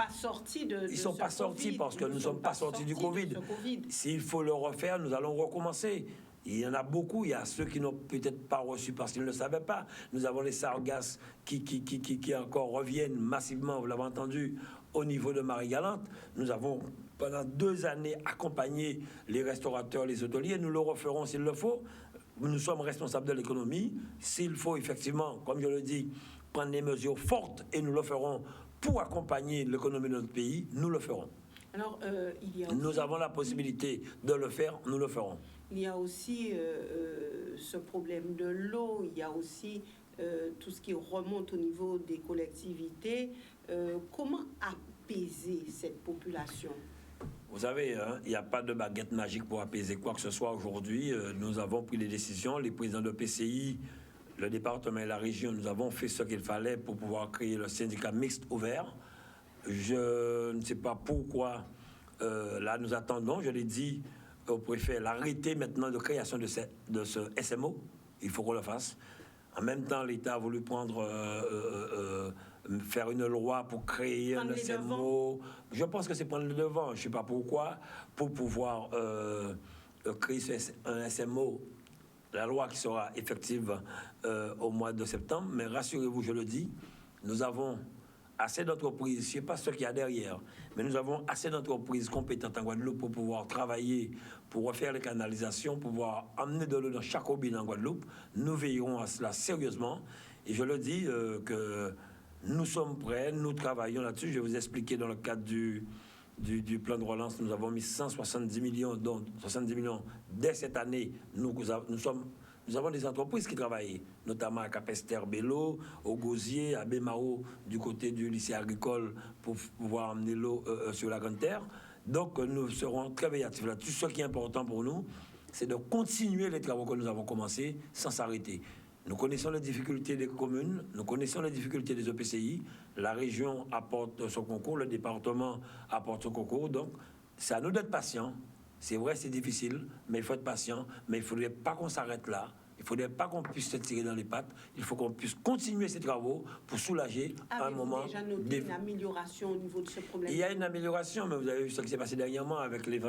Ils sont pas sortis parce que nous ne sommes pas sortis du Covid. S'il faut le refaire, nous allons recommencer. Il y en a beaucoup, il y a ceux qui n'ont peut-être pas reçu parce qu'ils ne le savaient pas. Nous avons les sargasses qui encore reviennent massivement, vous l'avez entendu, au niveau de Marie-Galante. Nous avons pendant 2 années accompagné les restaurateurs, les hôteliers, nous le referons s'il le faut. Nous sommes responsables de l'économie. S'il faut effectivement, comme je le dis, prendre des mesures fortes, et nous le ferons pour accompagner l'économie de notre pays, nous le ferons. Alors, nous avons la possibilité de le faire, nous le ferons. Il y a aussi ce problème de l'eau, il y a aussi tout ce qui remonte au niveau des collectivités. Comment apaiser cette population? Vous savez, il n'y a pas de baguette magique pour apaiser quoi que ce soit aujourd'hui. Nous avons pris des décisions, les présidents de PCI, le département et la région, nous avons fait ce qu'il fallait pour pouvoir créer le syndicat mixte ouvert. Je ne sais pas pourquoi, là nous attendons, je l'ai dit au préfet, l'arrêté maintenant de création de ce SMO, il faut qu'on le fasse. En même temps, l'État a voulu faire une loi pour créer un SMO. Je pense que c'est prendre le devant. Je ne sais pas pourquoi. Pour pouvoir créer un SMO la loi qui sera effective au mois de septembre. Mais rassurez-vous, je le dis, nous avons assez d'entreprises, je ne sais pas ce qu'il y a derrière, mais nous avons assez d'entreprises compétentes en Guadeloupe pour pouvoir travailler, pour refaire les canalisations, pour pouvoir amener de l'eau dans chaque robinet en Guadeloupe. Nous veillerons à cela sérieusement. Et je le dis que nous sommes prêts, nous travaillons là-dessus. Je vais vous expliquer dans le cadre du plan de relance, nous avons mis 170 millions, dont 70 millions dès cette année. Nous avons des entreprises qui travaillent, notamment à Capester Bello, au Gosier, à Bémao, du côté du lycée agricole, pour pouvoir amener l'eau sur la Grande Terre. Donc, nous serons très veillateurs là-dessus. Ce qui est important pour nous, c'est de continuer les travaux que nous avons commencés sans s'arrêter. Nous connaissons les difficultés des communes, nous connaissons les difficultés des EPCI. La région apporte son concours, le département apporte son concours. Donc, c'est à nous d'être patients. C'est vrai, c'est difficile, mais il faut être patient. Mais il ne faudrait pas qu'on s'arrête là. Il ne faudrait pas qu'on puisse se tirer dans les pattes. Il faut qu'on puisse continuer ces travaux pour soulager un moment. Avez-vous déjà noté une amélioration au niveau de ce problème? Il y a une amélioration, mais vous avez vu ce qui s'est passé dernièrement avec les...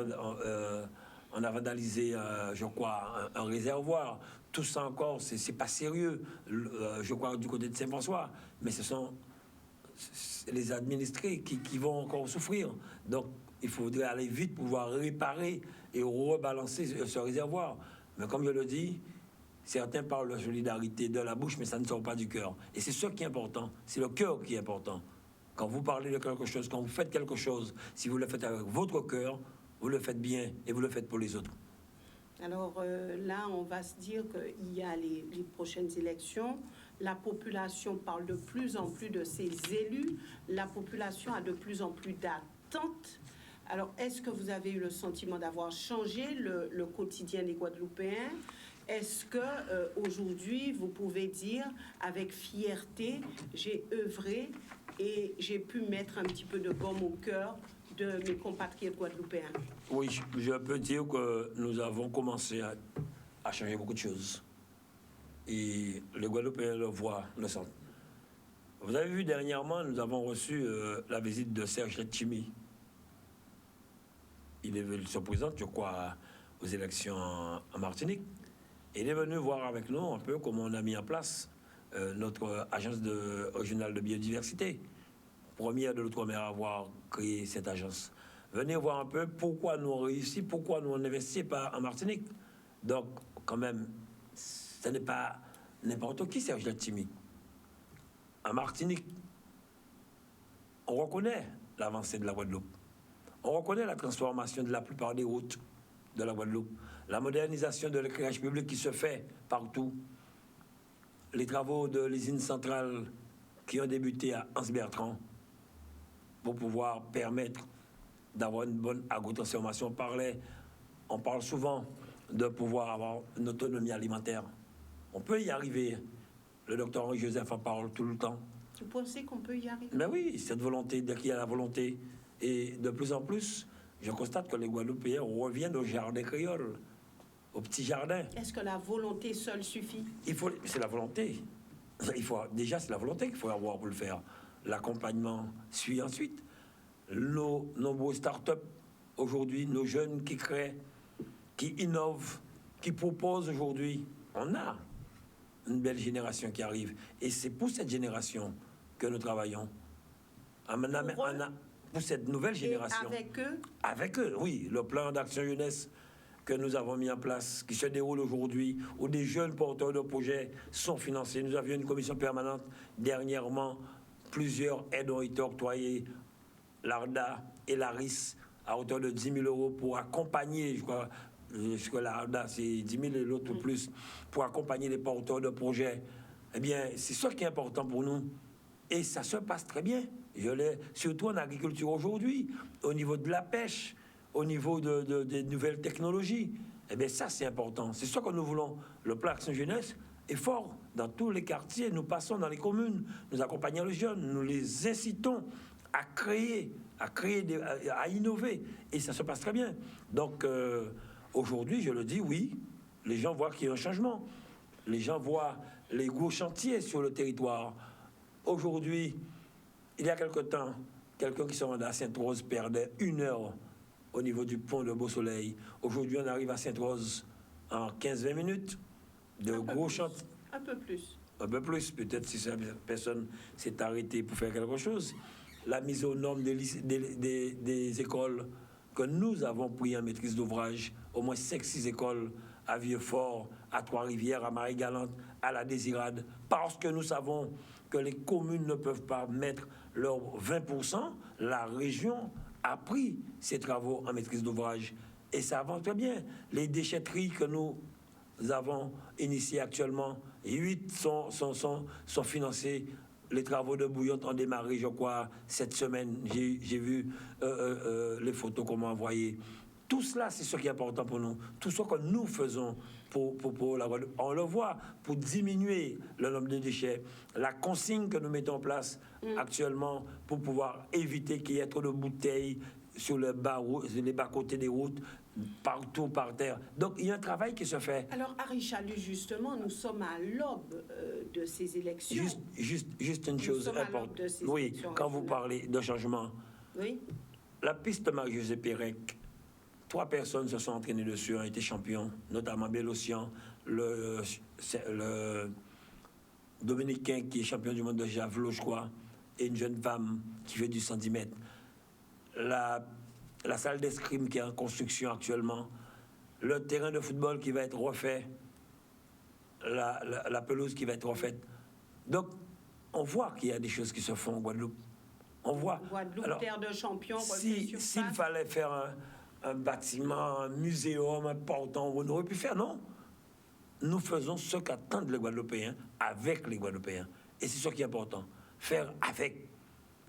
on a vandalisé, je crois, un réservoir. Tout ça encore, c'est pas sérieux, je crois, du côté de Saint-François. Mais ce sont les administrés qui vont encore souffrir. Donc, il faudrait aller vite pour pouvoir réparer et rebalancer ce réservoir. Mais comme je le dis, certains parlent de solidarité de la bouche, mais ça ne sort pas du cœur. Et c'est ce qui est important. C'est le cœur qui est important. Quand vous parlez de quelque chose, quand vous faites quelque chose, si vous le faites avec votre cœur, vous le faites bien et vous le faites pour les autres. Alors là, on va se dire qu'il y a les prochaines élections. La population parle de plus en plus de ses élus. La population a de plus en plus d'attentes. Alors, est-ce que vous avez eu le sentiment d'avoir changé le quotidien des Guadeloupéens? Est-ce que aujourd'hui, vous pouvez dire avec fierté, j'ai œuvré et j'ai pu mettre un petit peu de baume au cœur de mes compatriotes guadeloupéens? Oui, je peux dire que nous avons commencé à changer beaucoup de choses. Et les Guadeloupéens le voient, le sentent. Vous avez vu dernièrement, nous avons reçu la visite de Serge Letchimy. Il se présente, je crois, aux élections en Martinique. Et il est venu voir avec nous un peu comment on a mis en place notre agence régionale de biodiversité. Première de l'Outre-mer à avoir créé cette agence. Venez voir un peu pourquoi nous on réussit, pourquoi nous on n'investit pas en Martinique. Donc, quand même, ce n'est pas n'importe qui, Serge Letchimy. En Martinique, on reconnaît l'avancée de la Guadeloupe. On reconnaît la transformation de la plupart des routes de la Guadeloupe. La modernisation de l'éclairage public qui se fait partout. Les travaux de l'usine centrale qui ont débuté à Anse-Bertrand pour pouvoir permettre d'avoir une bonne agrotransformation. On parle souvent de pouvoir avoir une autonomie alimentaire. On peut y arriver. Le docteur Henri Joseph en parle tout le temps. Vous pensez qu'on peut y arriver? Mais oui, cette volonté, dès qu'il y a la volonté. Et de plus en plus, je constate que les Guadeloupéens reviennent au jardin créole, au petit jardin. Est-ce que la volonté seule suffit? C'est la volonté. Déjà, c'est la volonté qu'il faut avoir pour le faire. L'accompagnement suit ensuite. Nos nombreux start-up aujourd'hui, nos jeunes qui créent, qui innovent, qui proposent aujourd'hui, on a une belle génération qui arrive. Et c'est pour cette génération que nous travaillons. Pour cette nouvelle génération. Et avec eux? Avec eux, oui. Le plan d'action jeunesse que nous avons mis en place, qui se déroule aujourd'hui, où des jeunes porteurs de projets sont financés. Nous avions une commission permanente. Dernièrement, plusieurs aides ont été octroyées, l'ARDA et l'ARIS, à hauteur de 10 000 euros pour accompagner, je crois que l'ARDA, c'est 10 000 et l'autre plus, pour accompagner les porteurs de projets. Eh bien, c'est ça qui est important pour nous. Et ça se passe très bien. Surtout en agriculture aujourd'hui, au niveau de la pêche, au niveau des nouvelles technologies. Eh bien, ça, c'est important. C'est ça que nous voulons. Le plan Action Jeunesse est fort dans tous les quartiers. Nous passons dans les communes, nous accompagnons les jeunes, nous les incitons à créer, à innover. Et ça se passe très bien. Donc, aujourd'hui, je le dis, oui, les gens voient qu'il y a un changement. Les gens voient les gros chantiers sur le territoire. Aujourd'hui, il y a quelque temps, quelqu'un qui se rendait à Sainte-Rose perdait 1 heure au niveau du pont de Beau-Soleil. Aujourd'hui, on arrive à Sainte-Rose en 15-20 minutes. de gros chantiers. Un peu plus. Un peu plus, peut-être si cette personne s'est arrêtée pour faire quelque chose. La mise aux normes des écoles que nous avons pris en maîtrise d'ouvrage, au moins 5-6 écoles à Vieux-Fort, à Trois-Rivières, à Marie-Galante, à la Désirade, parce que nous savons que les communes ne peuvent pas mettre leurs 20%, la région a pris ces travaux en maîtrise d'ouvrage. Et ça avance très bien. Les déchetteries que nous avons initiées actuellement, 8 sont financées. Les travaux de Bouillante ont démarré, je crois, cette semaine. J'ai vu les photos qu'on m'a envoyées. Tout cela, c'est ce qui est important pour nous. Tout ce que nous faisons pour la Guadeloupe. On le voit, pour diminuer le nombre de déchets. La consigne que nous mettons en place actuellement pour pouvoir éviter qu'il y ait trop de bouteilles sur les bas-côtés des routes, partout par terre. Donc, il y a un travail qui se fait. Alors, Harry Chalus, justement, nous sommes à l'aube de ces élections. Juste une chose importante. Oui, quand vous parlez de changement, oui. La piste Marie-Josée Pérec, 3 personnes se sont entraînées dessus, ont été champions, notamment Bélocian, le Dominicain qui est champion du monde de javelot, je crois, et une jeune femme qui fait du 110 mètres. La salle d'escrime qui est en construction actuellement, le terrain de football qui va être refait, la pelouse qui va être refaite. Donc, on voit qu'il y a des choses qui se font en Guadeloupe. On voit. Guadeloupe, alors, terre de champions. S'il fallait faire un bâtiment, un muséum important, on aurait pu faire, non. Nous faisons ce qu'attendent les Guadeloupéens avec les Guadeloupéens. Et c'est ce qui est important. Faire avec.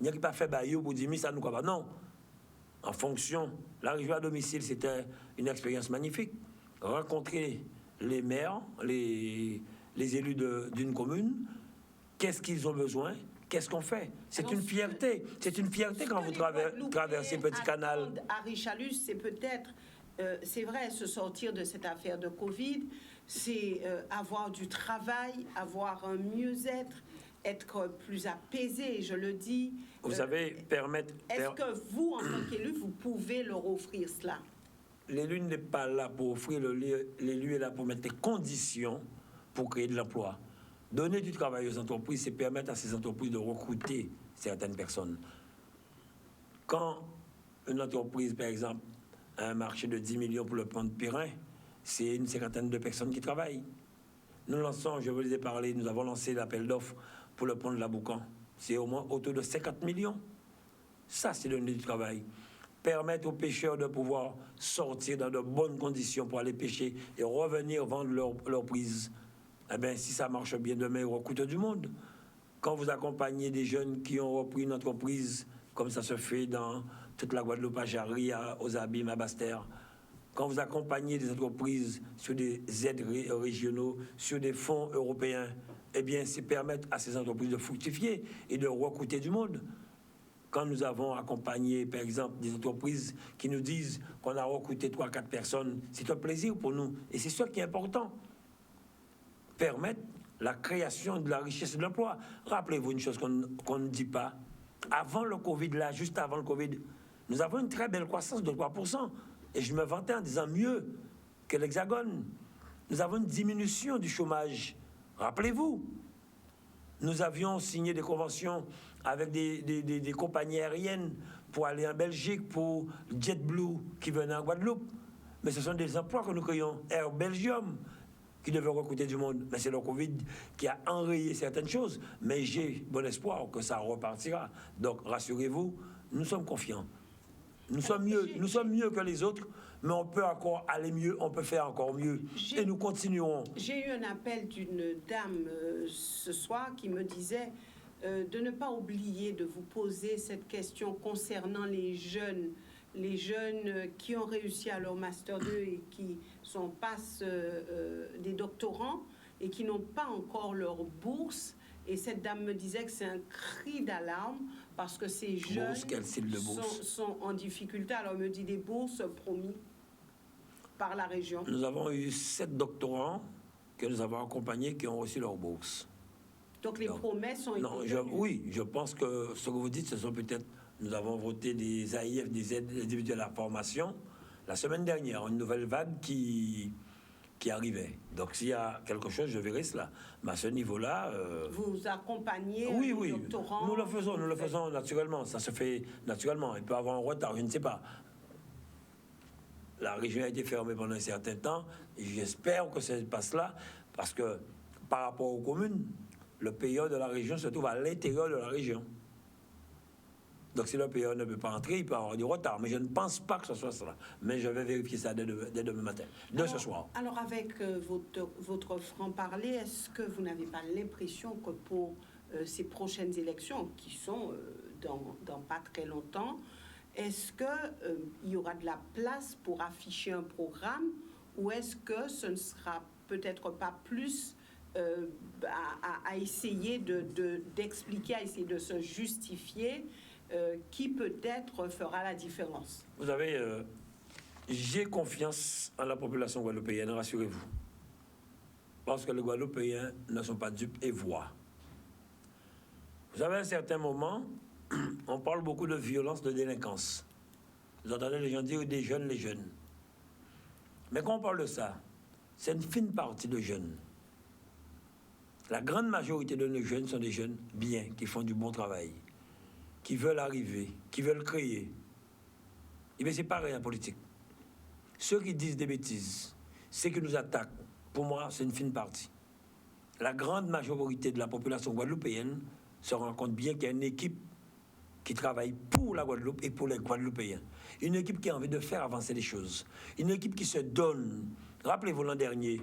Il n'y a pas fait baillot pour dire, mais ça nous croit pas. Non. En fonction. L'arrivée à domicile, c'était une expérience magnifique. Rencontrer les maires, les élus d'une commune, qu'est-ce qu'ils ont besoin, qu'est-ce qu'on fait. C'est une fierté. C'est une fierté quand vous traversez Petit Canal. Harry Chalus, c'est peut-être, c'est vrai, se sortir de cette affaire de Covid, c'est avoir du travail, avoir un mieux-être, être plus apaisé, je le dis. Vous savez, permettre... Est-ce que vous, en tant qu'élu, vous pouvez leur offrir cela? L'élu n'est pas là pour offrir, l'élu est là pour mettre les conditions pour créer de l'emploi. Donner du travail aux entreprises, c'est permettre à ces entreprises de recruter certaines personnes. Quand une entreprise, par exemple, a un marché de 10 millions pour le pont de Pirin, c'est une cinquantaine de personnes qui travaillent. Nous lançons, je vous les ai parlé, nous avons lancé l'appel d'offres pour le pont de la Boucan. C'est au moins autour de 50 millions. Ça, c'est donner du travail. Permettre aux pêcheurs de pouvoir sortir dans de bonnes conditions pour aller pêcher et revenir vendre leur prise. Eh bien, si ça marche bien demain, ils recrutent du monde. Quand vous accompagnez des jeunes qui ont repris une entreprise, comme ça se fait dans toute la Guadeloupe, à Jarry, aux Abîmes, à Basse-Terre, quand vous accompagnez des entreprises sur des aides régionaux, sur des fonds européens, eh bien, c'est permettre à ces entreprises de fructifier et de recruter du monde. Quand nous avons accompagné, par exemple, des entreprises qui nous disent qu'on a recruté 3-4 personnes, c'est un plaisir pour nous. Et c'est ça qui est important. Permettre la création de la richesse et de l'emploi. Rappelez-vous une chose qu'on ne dit pas. Avant le Covid, là, juste avant le Covid, nous avons une très belle croissance de 3%. Et je me vantais en disant mieux que l'Hexagone. Nous avons une diminution du chômage. Rappelez-vous, nous avions signé des conventions avec des compagnies aériennes pour aller en Belgique, pour JetBlue qui venait en Guadeloupe. Mais ce sont des emplois que nous créons. Air Belgium qui devait recruter du monde. Mais c'est le Covid qui a enrayé certaines choses. Mais j'ai bon espoir que ça repartira. Donc rassurez-vous, nous sommes confiants. Nous sommes mieux que les autres, mais on peut encore aller mieux, on peut faire encore mieux. Et nous continuerons. J'ai eu un appel d'une dame ce soir qui me disait de ne pas oublier de vous poser cette question concernant les jeunes qui ont réussi à leur Master 2 et qui sont des doctorants et qui n'ont pas encore leur bourse. Et cette dame me disait que c'est un cri d'alarme parce que ces jeunes sont en difficulté. Alors, elle me dit des bourses promises par la région. Nous avons eu 7 doctorants que nous avons accompagnés qui ont reçu leur bourse. Donc, les promesses ont été tenues. Oui, je pense que ce que vous dites, ce sont peut-être... Nous avons voté des AIF, des aides individuelles à la formation. La semaine dernière, une nouvelle vague qui qui arrivait. Donc s'il y a quelque chose, je verrai cela. Mais à ce niveau-là... Vous accompagnez oui, le oui, doctorant? nous le faisons naturellement. Ça se fait naturellement. Il peut y avoir un retard, je ne sais pas. La région a été fermée pendant un certain temps. Et j'espère que ça passe là, parce que par rapport aux communes, le payeur de la région se trouve à l'intérieur de la région. Donc si le payeur ne peut pas entrer, il peut avoir du retard. Mais je ne pense pas que ce soit cela. Mais je vais vérifier ça dès demain matin, ce soir. Alors avec votre franc-parler, est-ce que vous n'avez pas l'impression que pour ces prochaines élections, qui sont dans pas très longtemps, est-ce qu'il y aura de la place pour afficher un programme, ou est-ce que ce ne sera peut-être pas plus à essayer d'expliquer, à essayer de se justifier, qui peut-être fera la différence? Vous savez, j'ai confiance en la population guadeloupéenne, rassurez-vous. Parce que les Guadeloupéens ne sont pas dupes et voient. Vous savez, à un certain moment, on parle beaucoup de violence, de délinquance. Vous entendez les gens dire des jeunes, les jeunes. Mais quand on parle de ça, c'est une fine partie de jeunes. La grande majorité de nos jeunes sont des jeunes bien, qui font du bon travail, qui veulent arriver, qui veulent créer. Et bien, c'est pareil en politique. Ceux qui disent des bêtises, ceux qui nous attaquent, pour moi, c'est une fine partie. La grande majorité de la population guadeloupéenne se rend compte bien qu'il y a une équipe qui travaille pour la Guadeloupe et pour les Guadeloupéens. Une équipe qui a envie de faire avancer les choses. Une équipe qui se donne. Rappelez-vous l'an dernier,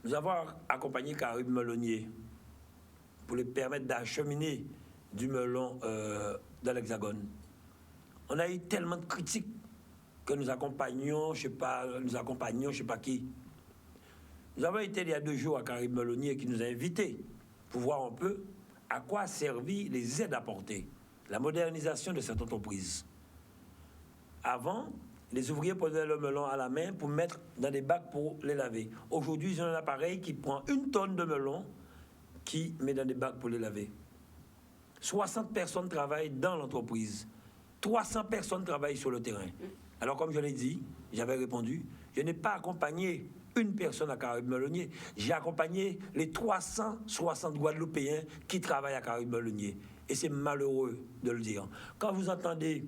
nous avons accompagné Caraïbes Melonnier pour les permettre d'acheminer du melon dans l'Hexagone. On a eu tellement de critiques que nous accompagnions, je sais pas qui. Nous avons été il y a 2 jours à Caraïbes Melonnier qui nous a invités pour voir un peu à quoi a servi les aides apportées, la modernisation de cette entreprise. Avant, les ouvriers posaient le melon à la main pour mettre dans des bacs pour les laver. Aujourd'hui, ils ont un appareil qui prend 1 tonne de melon qui met dans des bacs pour les laver. 60 personnes travaillent dans l'entreprise. 300 personnes travaillent sur le terrain. Alors, comme je l'ai dit, j'avais répondu, je n'ai pas accompagné une personne à Caraïbes Melonnier. J'ai accompagné les 360 Guadeloupéens qui travaillent à Caraïbes Melonnier. Et c'est malheureux de le dire. Quand vous entendez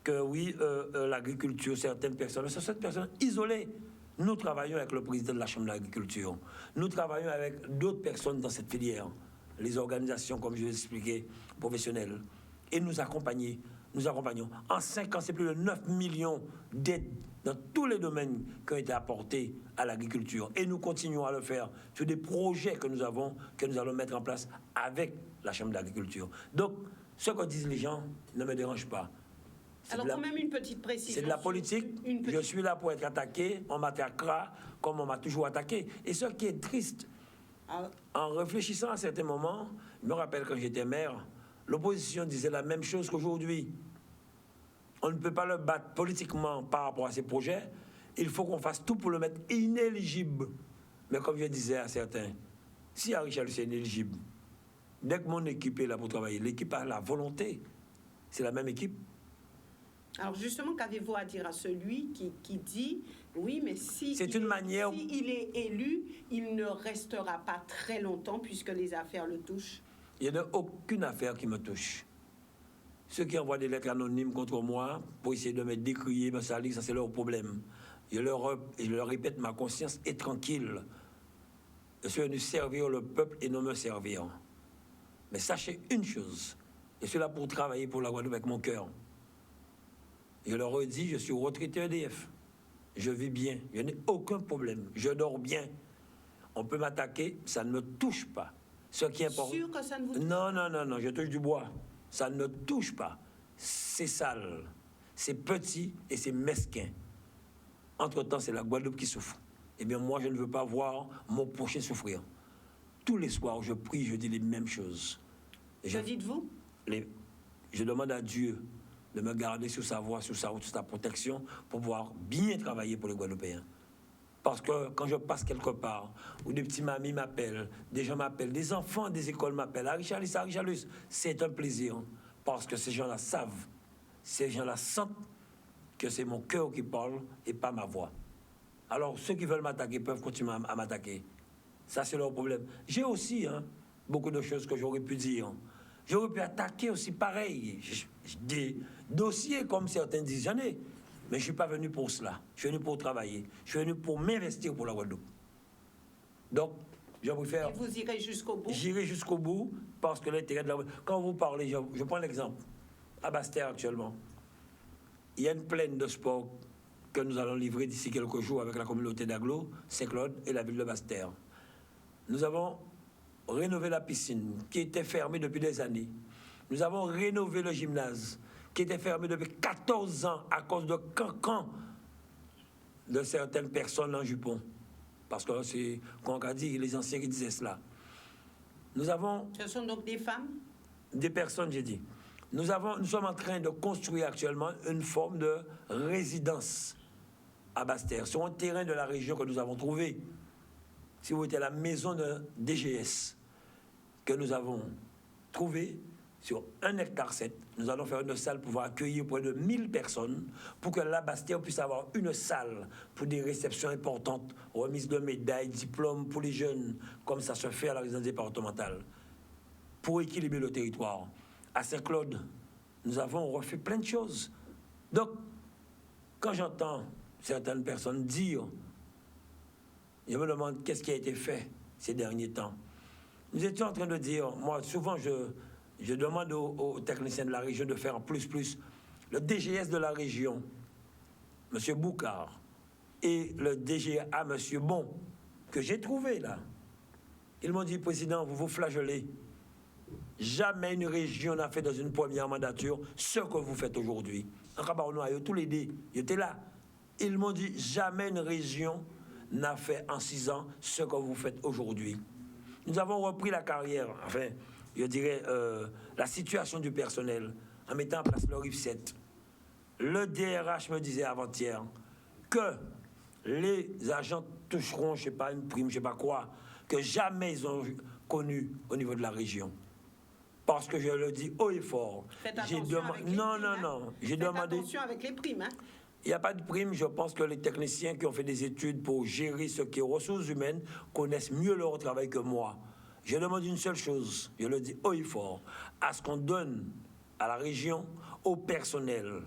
que oui, l'agriculture, certaines personnes, ce sont cette personne isolée. Nous travaillons avec le président de la Chambre de l'agriculture. Nous travaillons avec d'autres personnes dans cette filière. Les organisations, comme je l'ai expliqué, professionnelles. Et nous accompagnons. En 5 ans, c'est plus de 9 millions d'aides dans tous les domaines qui ont été apportés à l'agriculture. Et nous continuons à le faire sur des projets que nous allons mettre en place avec la Chambre d'agriculture. Donc, ce que disent les gens ne me dérange pas. Alors, quand même, une petite précision. C'est de la politique. Je suis là pour être attaqué. On m'attaquera comme on m'a toujours attaqué. Et ce qui est triste, en réfléchissant à certains moments, je me rappelle quand j'étais maire, l'opposition disait la même chose qu'aujourd'hui. On ne peut pas le battre politiquement par rapport à ces projets. Il faut qu'on fasse tout pour le mettre inéligible. Mais comme je disais à certains, si Henri Chalus est inéligible, dès que mon équipe est là pour travailler, l'équipe a la volonté. C'est la même équipe. Alors justement, qu'avez-vous à dire à celui qui dit oui, mais si c'est une manière... si il est élu, il ne restera pas très longtemps puisque les affaires le touchent? Il n'y a aucune affaire qui me touche. Ceux qui envoient des lettres anonymes contre moi pour essayer de me décrier, ça c'est leur problème. Je leur répète, ma conscience est tranquille. Je suis venu servir le peuple et non me servir. Mais sachez une chose, je suis là pour travailler pour la Guadeloupe avec mon cœur. Je leur redis, je suis retraité EDF. Je vis bien, je n'ai aucun problème, je dors bien. On peut m'attaquer, ça ne me touche pas. Ce qui est important. Sûr que ça ne vous touche pas? Non, je touche du bois. Ça ne me touche pas. C'est sale, c'est petit et c'est mesquin. Entre-temps, c'est la Guadeloupe qui souffre. Eh bien, moi, je ne veux pas voir mon prochain souffrir. Tous les soirs, je prie, je dis les mêmes choses. Que dites-vous? Je demande à Dieu de me garder sous sa voie, sous sa protection, pour pouvoir bien travailler pour les Guadeloupéens. Parce que quand je passe quelque part, où des petits mamies m'appellent, des gens m'appellent, des enfants des écoles m'appellent, Henri Chalus, c'est un plaisir. Parce que ces gens-là savent, ces gens-là sentent que c'est mon cœur qui parle et pas ma voix. Alors, ceux qui veulent m'attaquer peuvent continuer à m'attaquer. Ça, c'est leur problème. J'ai aussi beaucoup de choses que j'aurais pu dire. J'aurais pu attaquer aussi pareil. Des dossiers, comme certains disent, j'en ai. Mais je ne suis pas venu pour cela. Je suis venu pour travailler. Je suis venu pour m'investir pour la Guadeloupe. Donc, je préfère... Et vous irez jusqu'au bout? J'irai jusqu'au bout parce que l'intérêt de la... Quand vous parlez, je prends l'exemple. À Basse-Terre, actuellement, il y a une plaine de sport que nous allons livrer d'ici quelques jours avec la communauté d'Aglo, Saint-Claude et la ville de Basse-Terre. Nous avons rénové la piscine qui était fermée depuis des années. Nous avons rénové le gymnase qui était fermé depuis 14 ans à cause de cancans de certaines personnes en jupon. Parce que c'est, comme on a dit, les anciens qui disaient cela. Nous avons... Ce sont donc des femmes? Des personnes, j'ai dit. Nous sommes en train de construire actuellement une forme de résidence à Basse-Terre, sur un terrain de la région que nous avons trouvé. Si vous voulez, la maison de DGS que nous avons trouvée sur 1,7 hectare, nous allons faire une salle pour pouvoir accueillir près de 1000 personnes pour que la Basse-Terre puisse avoir une salle pour des réceptions importantes, remise de médailles, diplômes pour les jeunes, comme ça se fait à la résidence départementale, pour équilibrer le territoire. À Saint-Claude, nous avons refait plein de choses. Donc, quand j'entends certaines personnes dire, je me demande qu'est-ce qui a été fait ces derniers temps. Nous étions en train de dire, moi souvent je demande aux techniciens de la région de faire plus. Le DGS de la région, M. Boucard, et le DGA, M. Bon, que j'ai trouvé là, ils m'ont dit, Président, vous vous flagellez. Jamais une région n'a fait dans une première mandature ce que vous faites aujourd'hui. En Cabaronois, tous les deux, ils étaient là. Ils m'ont dit, jamais une région n'a fait en 6 ans ce que vous faites aujourd'hui. Nous avons repris la carrière, enfin, je dirais, la situation du personnel en mettant en place le RIF 7. Le DRH me disait avant-hier que les agents toucheront, je ne sais pas, une prime, je ne sais pas quoi, que jamais ils ont connu au niveau de la région. Parce que je le dis haut et fort. Faites attention avec les primes, non. J'ai Faites demandé... attention avec les primes, hein. Il n'y a pas de prime. Je pense que les techniciens qui ont fait des études pour gérer ce qui est ressources humaines connaissent mieux leur travail que moi. Je demande une seule chose, je le dis haut et fort, à ce qu'on donne à la région, au personnel,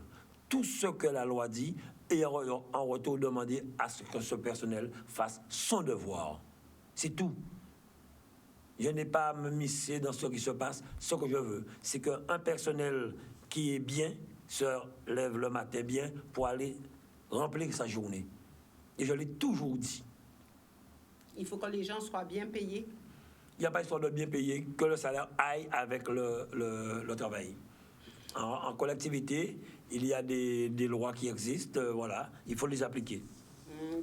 tout ce que la loi dit, et en retour demander à ce que ce personnel fasse son devoir. C'est tout. Je n'ai pas à me misser dans ce qui se passe. Ce que je veux, c'est qu'un personnel qui est bien se lève le matin bien pour aller remplir sa journée. Et je l'ai toujours dit. Il faut que les gens soient bien payés. Il n'y a pas histoire de bien payer, que le salaire aille avec le travail. En collectivité, il y a des lois qui existent, voilà, il faut les appliquer.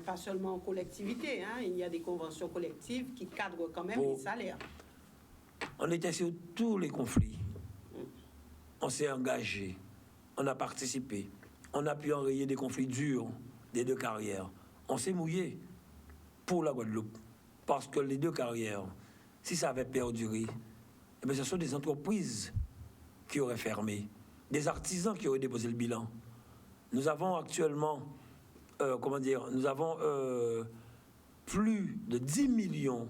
Pas seulement en collectivité, hein, il y a des conventions collectives qui cadrent quand même les salaires. On était sur tous les conflits. On s'est engagé, on a participé, on a pu enrayer des conflits durs des deux carrières. On s'est mouillé pour la Guadeloupe, parce que les deux carrières, si ça avait perduré, eh bien, ce sont des entreprises qui auraient fermé, des artisans qui auraient déposé le bilan. Nous avons actuellement, nous avons plus de 10 millions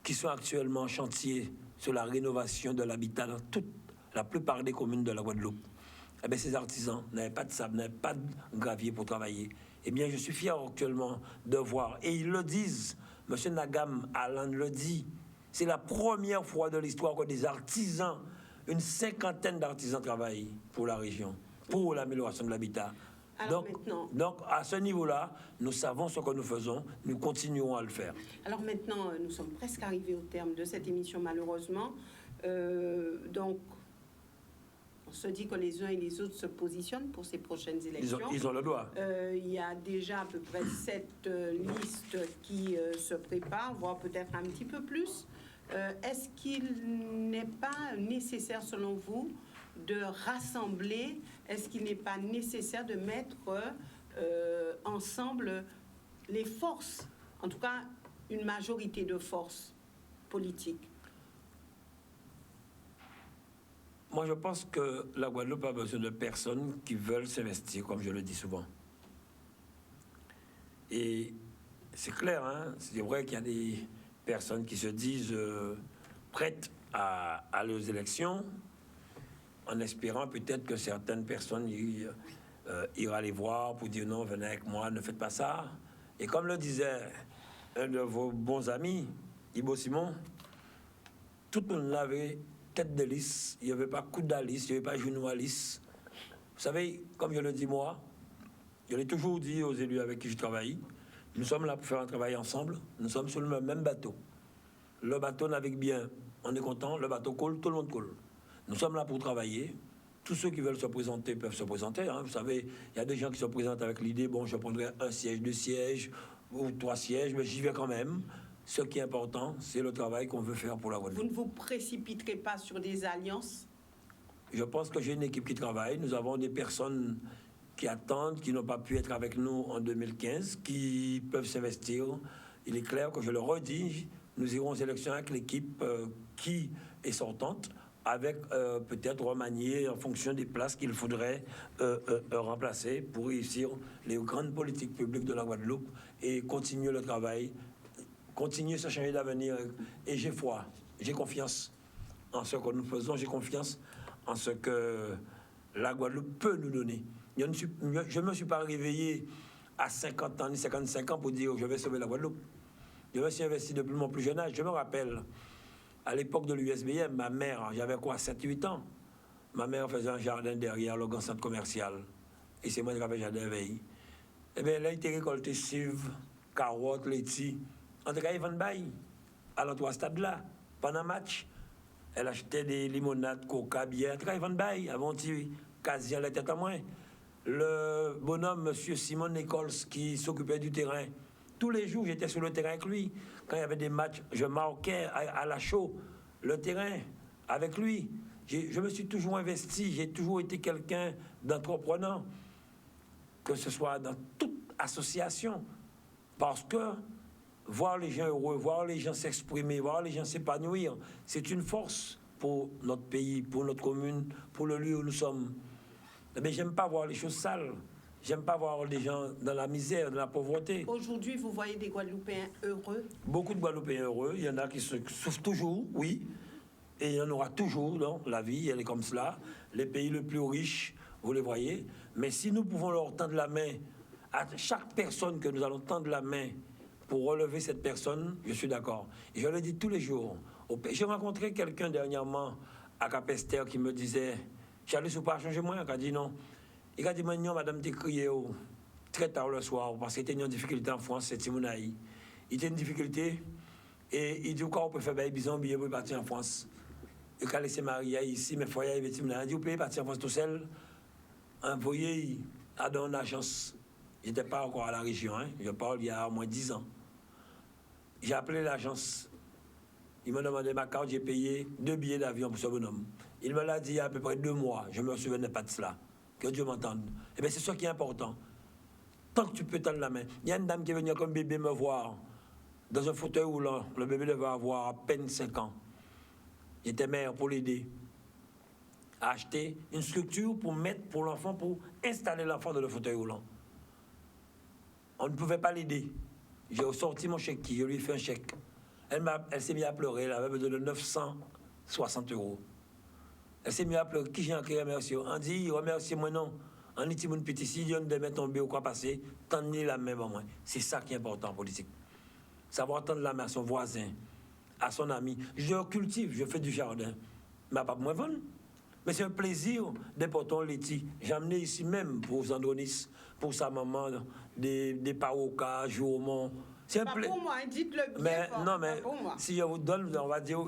qui sont actuellement en chantier sur la rénovation de l'habitat dans la plupart des communes de la Guadeloupe. Eh bien, ces artisans n'avaient pas de sable, n'avaient pas de gravier pour travailler. Eh bien, je suis fier actuellement de voir, et ils le disent, M. Nagam Alan le dit, c'est la première fois de l'histoire que des artisans, une 50aine d'artisans travaillent pour la région, pour l'amélioration de l'habitat. Donc, à ce niveau-là, nous savons ce que nous faisons, nous continuons à le faire. Alors maintenant, nous sommes presque arrivés au terme de cette émission, malheureusement. Donc, on se dit que les uns et les autres se positionnent pour ces prochaines élections. Ils ont le droit. Il y a déjà à peu près 7 listes qui se préparent, voire peut-être un petit peu plus. Est-ce qu'il n'est pas nécessaire, selon vous, de rassembler? Est-ce qu'il n'est pas nécessaire de mettre ensemble les forces, en tout cas une majorité de forces politiques? Moi, je pense que la Guadeloupe a besoin de personnes qui veulent s'investir, comme je le dis souvent. Et c'est clair, hein, c'est vrai qu'il y a des personnes qui se disent prêtes à aller aux élections, en espérant peut-être que certaines personnes iront les voir pour dire non, venez avec moi, ne faites pas ça. Et comme le disait un de vos bons amis, Ibo Simon, tout le monde avait tête de lisse, il n'y avait pas coup d'alice, il n'y avait pas genou à lisse. Vous savez, comme je le dis moi, je l'ai toujours dit aux élus avec qui je travaille, nous sommes là pour faire un travail ensemble, nous sommes sur le même bateau. Le bateau navigue bien, on est content, le bateau coule, tout le monde coule. Nous sommes là pour travailler. Tous ceux qui veulent se présenter peuvent se présenter. Hein. Vous savez, il y a des gens qui se présentent avec l'idée, bon, je prendrai 1 siège, 2 sièges ou 3 sièges, mais j'y vais quand même. Ce qui est important, c'est le travail qu'on veut faire pour la Guadeloupe. Vous ne vous précipiterez pas sur des alliances? Je pense que j'ai une équipe qui travaille. Nous avons des personnes qui attendent, qui n'ont pas pu être avec nous en 2015, qui peuvent s'investir. Il est clair que je le redis, nous irons aux élections avec l'équipe qui est sortante, avec peut-être remanier en fonction des places qu'il faudrait remplacer pour réussir les grandes politiques publiques de la Guadeloupe et continuer le travail, continuer ce changer d'avenir. Et j'ai foi, j'ai confiance en ce que nous faisons, j'ai confiance en ce que la Guadeloupe peut nous donner. Je ne me suis pas réveillé à 50 ans, ni 55 ans pour dire je vais sauver la Guadeloupe. Je me suis investi depuis mon plus jeune âge. Je me rappelle, à l'époque de l'USBM, ma mère, j'avais quoi, 7-8 ans, ma mère faisait un jardin derrière le grand centre commercial. Et c'est moi qui avais le jardin veille. Eh bien, elle a été récoltée suivre, carottes, laitiers. En tout cas, Yvan Bay, à l'entour stade-là, pendant le match, elle achetait des limonades, coca, bière. En tout cas, Yvan Bay, avant-il, quasi à la tête à moins. Le bonhomme, monsieur Simon Nichols, qui s'occupait du terrain. Tous les jours, j'étais sur le terrain avec lui. Quand il y avait des matchs, je marquais à la chaux le terrain avec lui. Je me suis toujours investi, j'ai toujours été quelqu'un d'entrepreneur, que ce soit dans toute association. Parce que voir les gens heureux, voir les gens s'exprimer, voir les gens s'épanouir, c'est une force pour notre pays, pour notre commune, pour le lieu où nous sommes. Mais j'aime pas voir les choses sales. J'aime pas voir les gens dans la misère, dans la pauvreté. Aujourd'hui, vous voyez des Guadeloupéens heureux? Beaucoup de Guadeloupéens heureux. Il y en a qui se souffrent toujours, oui. Et il y en aura toujours, non? La vie, elle est comme cela. Les pays les plus riches, vous les voyez. Mais si nous pouvons leur tendre la main, à chaque personne que nous allons tendre la main pour relever cette personne, je suis d'accord. Et je le dis tous les jours. J'ai rencontré quelqu'un dernièrement à Capester qui me disait... J'allais sur pas changer moi, il a dit non. Il a dit, non, madame, t'es crié très tard le soir parce qu'il était une difficulté en France, c'est Timonaï. Il était une difficulté et il dit, quoi, on peut faire des bisons, billet pour partir en France. Il a laissé Maria ici, mais foyer, il dit, vous pouvez partir en France tout seul. Envoyé dans une agence. Je n'étais pas encore à la région, hein. Je parle il y a au moins 10 ans. J'ai appelé l'agence. Il m'a demandé ma carte, j'ai payé 2 billets d'avion pour ce bonhomme. Il me l'a dit il y a à peu près 2 mois. Je ne me souvenais pas de cela. Que Dieu m'entende. Eh bien, c'est ça qui est important. Tant que tu peux tendre la main. Il y a une dame qui est venue comme bébé me voir dans un fauteuil roulant. Le bébé devait avoir à peine 5 ans. J'étais mère pour l'aider à acheter une structure pour mettre pour l'enfant, pour installer l'enfant dans le fauteuil roulant. On ne pouvait pas l'aider. J'ai sorti mon chèque, je lui ai fait un chèque. Elle s'est mise à pleurer, elle avait besoin de 960 €. Elle s'est mise à pleurer. Qui j'ai envie de remercier? On dit, remerciez-moi non. On dit, mon petit, si on devait tomber ou quoi passer, tendre la main, moi. C'est ça qui est important en politique. Savoir tendre la main à son voisin, à son ami. Je cultive, je fais du jardin. Mais pas pour moi vendre. Mais c'est un plaisir d'importer un laitier. J'ai amené ici même pour Zandonis, pour sa maman, des parokas, jourments. C'est un plaisir. Pour moi, dites-le bien. Mais fort, non, mais si je vous donne, on va dire,